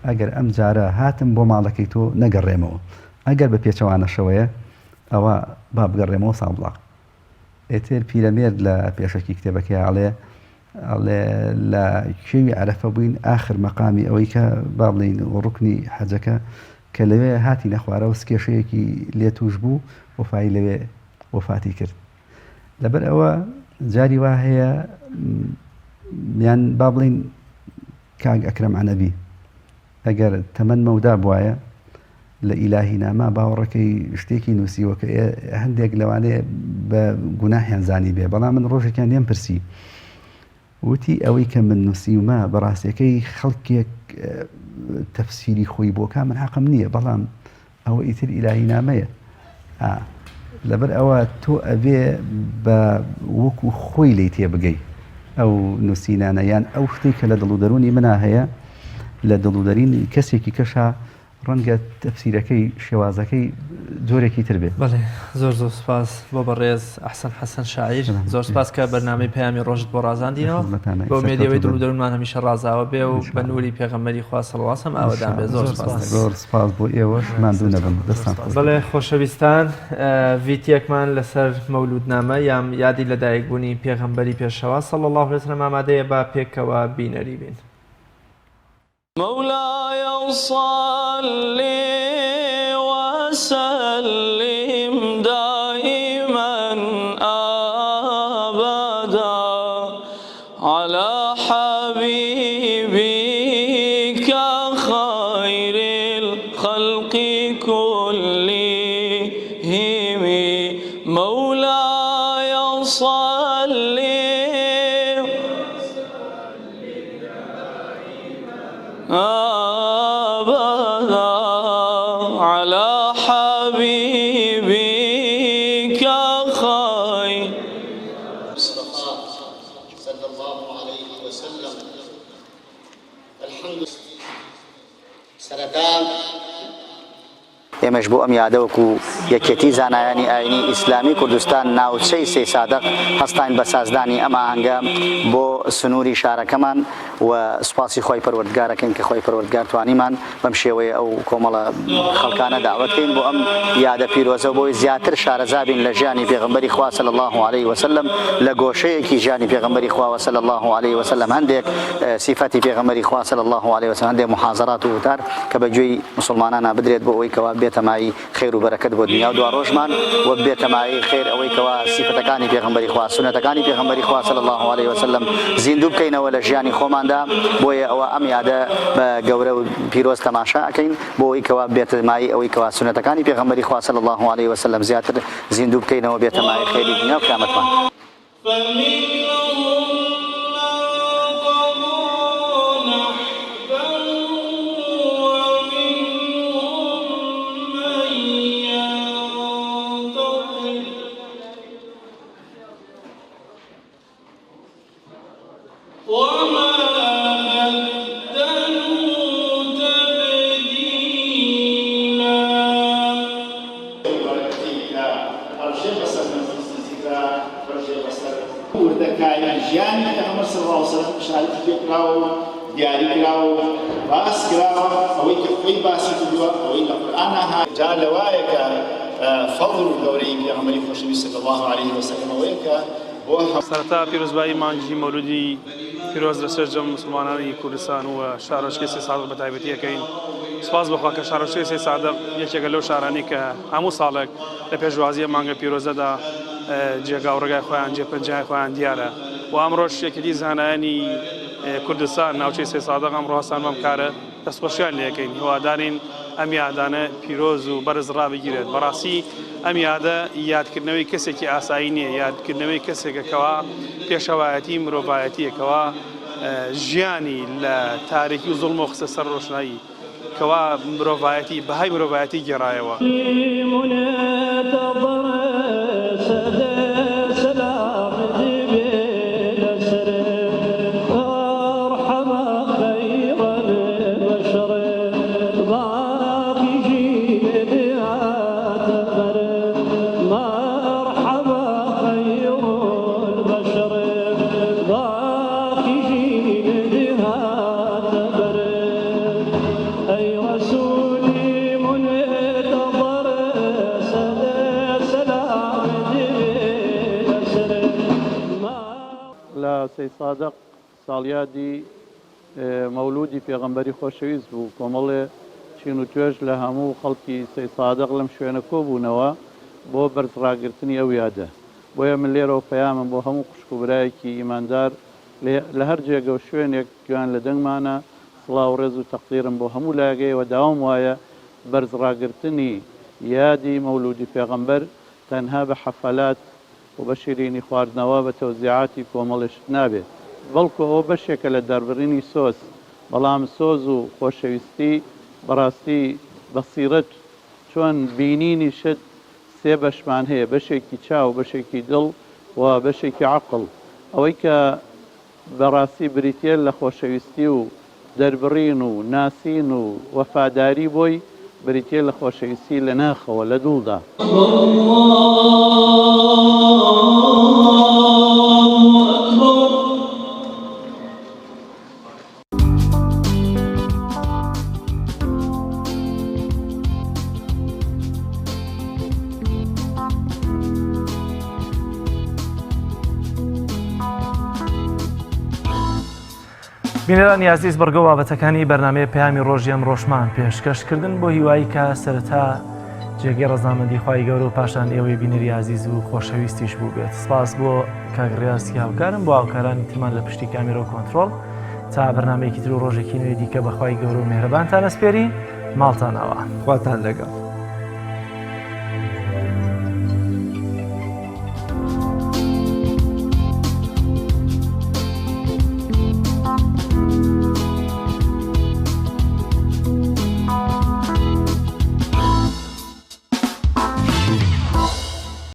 ئەگەر ئەم جارە هاتم بۆ ماڵەکەی تۆ نەگەڕێمەوە ئەگەر بە پێچەوانەشەوەیە ئەوە با بگەڕێمەوە سابڵاق ئێتر پیرەمێرد لە پێشەکی کتێبەکەی ئاڵێ لە کێوی عەرەفە بووین ئاخر مەقامی ئەوەی کە با بڵین ڕوکنی حەجەکە کە لەوێ هاتی نەخوارە و سکێشەیەکی لێ توش بوو وەفای لەوێ وەفاتی کرد لەبەر ئەوە جاری وا هەیە یان با بڵین کاگ ئەکرەم عەنەبی ئەگەر تەمەن مەودا بوایە لە ئیلاهی نامە باوەڕەکەی شتێکی نووسیوە کە هەندێک لەوانەیە بە گوناحیان زانی بێ بەڵام من ڕۆژێکیان لێم پرسی وتی ئەوەی کە من نووسیومە بەڕاستیەکەی خەڵکێک تەفسیری خۆی بۆکە من حەقم نییە بەڵام ئەوە ئیتر ئیلاهی نامەیە لەبەر ئەوە تۆ ئەبێ بە وەکو خۆی لی تێبگەی ئەو نووسینانە یان ئەو شتێک کە لە دڵ و دەرونی منە هەیە لە دڵ و دەرین کەسێکی کەشە ڕەنگە تەفسیرەکەی شێوازەکەی جۆرێکی تر بێت. بەڵێ زۆر سپاس بۆ بەڕێز ئەحسەن حەسەن شاعیر زۆر سپاس کە بەرنامەی پەیامی ڕۆژت بۆ ڕازاندینەوە بۆ ئومێدیەوەی دڵ و دەروونمان هەمیشە ڕازاوە بێ و بە نووری پێغەمبەری خوا صلی الله علیه و سلم ئاوادان بێ. زۆر سپاس بۆ ئێوەش ماندوو نەبن دەستان. بەڵێ خۆشەویستان ڤیدیۆکمان لەسەر مەولودنامە یام یادی لەدایکبوونی پێغەمبەری پێشەوا صلی الله علیه و سلم ئامادەیە با پێکەوە بینەری بین. مولاي صل وسلم دائما أبدا على حبيبك خير الخلق كلهم مولاي صل أبدا على حبيبك خير صلى الله عليه وسلم. الحمد لله. سرطان ئێمەش بۆ ئەم یادەوەکو یەکێتی زانایانی ئاینی ئیسلامی کوردستان ناوچەی سێ سادق هەستاین بە سازدانی ئەم ئاهەنگە بۆ سنووری شارەکەمان و سوپاسی خۆی پەروەردگارەکەین کە خۆی پەروەردگار توانیمان بەم شێوەیە ئەو کۆمەڵە خەڵکانە داوەتکەین بۆ ئەم یادە پیرۆزە بۆی زیاتر شارەزابین لە ژیانی پێغەمبەری خوا صلی الله عليه وسلم لە گۆشەیەکی ژیانی پێغەمبەری خوا صلی الله عليه وسلم هەندێک صفەتی پێغەمبەری خوا صلی الله عليه وسلم هەندێک محاضرات و وتار کە بەگوێی مسلمانانە بدرێت بۆ ئەوەی کەوا بێتەمایی خێر و بەرەکەت بۆ دنیا و دوا ڕۆژمان و بێتەمایی خێر ئەوەی کەوا صفەتەکانی پێغەمبەری خوا سنەتەکانی پێغەمبەری خوا صلی الله عليه وسلم زیندوو بکەینەوە لە ژیانی خۆماندا بۆیە ئەوە ئەم یادە بە گەورە و پیرۆز تەماشا ئەکەین بۆ ئەوەی کەوا بێتەمایی ئەوەی کەوا سنەتەکانی پێغەمبەری خوا صلی الله عليه وسلم زیاتر زیندوو بکەینەوە بێتەمایی خێری دنیا و قیامەتمان. ژیانی پێغەمبەر صلی الله علیه وسلم شاهدی پێکراوە و دیاریکراوە و باس کراوە ئەوەی کە خۆی باسی کردووە ئەوەی لە قورئانە هات جا لەوایە کە فەضڵ و گەورەی پێغەمبەری خۆشەویست صلی الله عليه وسلم ئەوەیە کە بۆ سەرەتا پیرۆزبایی مانگی مەولودی پیرۆز لەسەر جەم مسلمانانی کوردستان و شارۆچکەی سێ سادق بە تایبەتی ئەکەین. سپاس بخوا کە شارۆچکەی سێ سادق یەکێکە لەو شارانەی کە هەموو ساڵێک لە پێشوازیە مانگە پیرۆزەدا جێگا و ڕێگای خۆیان جێپەنجای خۆیان دیارە و ئەمڕۆژ یەکێتی زانایانی کوردستان ناوچەی سێ سادق ئەمڕۆ هەستان بەم کارە دەستخۆشیان لێ یەکەین. هیوادارین ئەم یادانە پیرۆز و بەرز ڕابگیرێت. بەڕاستی ئەم یادە یادکردنەوەی کەسێکی ئاسایی نییە، یادکردنەوەی کەسێکەکەوە پێشەوایەتی مرۆڤایەتیەکەوە ژیانی لە تاریکی و زوڵم و خستە سەر ڕۆشنایی کەوا مرۆڤایەتی بەهای مرۆڤایەتی گێڕایەوە. سەی سادق ساڵیادی مەولودی پێغەمبەری خۆشەویست بوو. کۆمەڵێ چین و توێژ لە هەموو خەڵکی سەی سادق لەم شوێنە کۆبوونەوە بۆ بەرزڕاگرتنی ئەو یادە. بۆیە من لێرەوە پەیامم بۆ هەموو قوشک و برایەکی ئیماندار لە هەر جێگە و شوێنێک گویان لە دەنگمانە سڵاو ڕێز و تەقدیرم بۆ هەموو لاگەیەوە داوام وایە بەرزڕاگرتنی یادی مەولودی پێغەمبەر تەنها بە حەفەلات و بە شیرینی خواردنەوە بە تەوزیعاتی کۆمەڵێشت نابێت، بەڵکو ئەوە بەشێکە لە دەربڕینی سۆز. بەڵام سۆز و خۆشەویستی بەڕاستی بەسیرەت چۆن بینینی شت سێ بەشمان هەیە، بەشێکی چاو، بەشێکی دڵ و بەشێکی عەقڵ. ئەوەی کە بەڕاستی بریتێر لە خۆشەویستی و دەربڕین و ناسین و وەفاداری بۆی بریتێر لە خۆشەویستی لە ناخەوە لە دوڵدا. بینەرانی عزیز بەرگە بابەتەکانی بەرنامەیە پەیامی ڕۆژی ئەم ڕۆژمان پێشکەشکردن بۆ هیوایی کە سەرەتا جێگەی ڕزامەندی خی گەورە و پاشان ئێوەی بینەری عزیز و خۆشەویستیش بوو بێت سپاس بۆ کاگڕاستی هاوکارم بۆ هاوکارانی ترمان لە پشتی کامیرە و کۆنتترۆل تا بەرنمەیەکی تر و ڕۆژێکی نوێ دیکە بەخوای گەورە و مێرەبانتان ئەسپێری ماڵتانەوە خواتان لەگەڵ.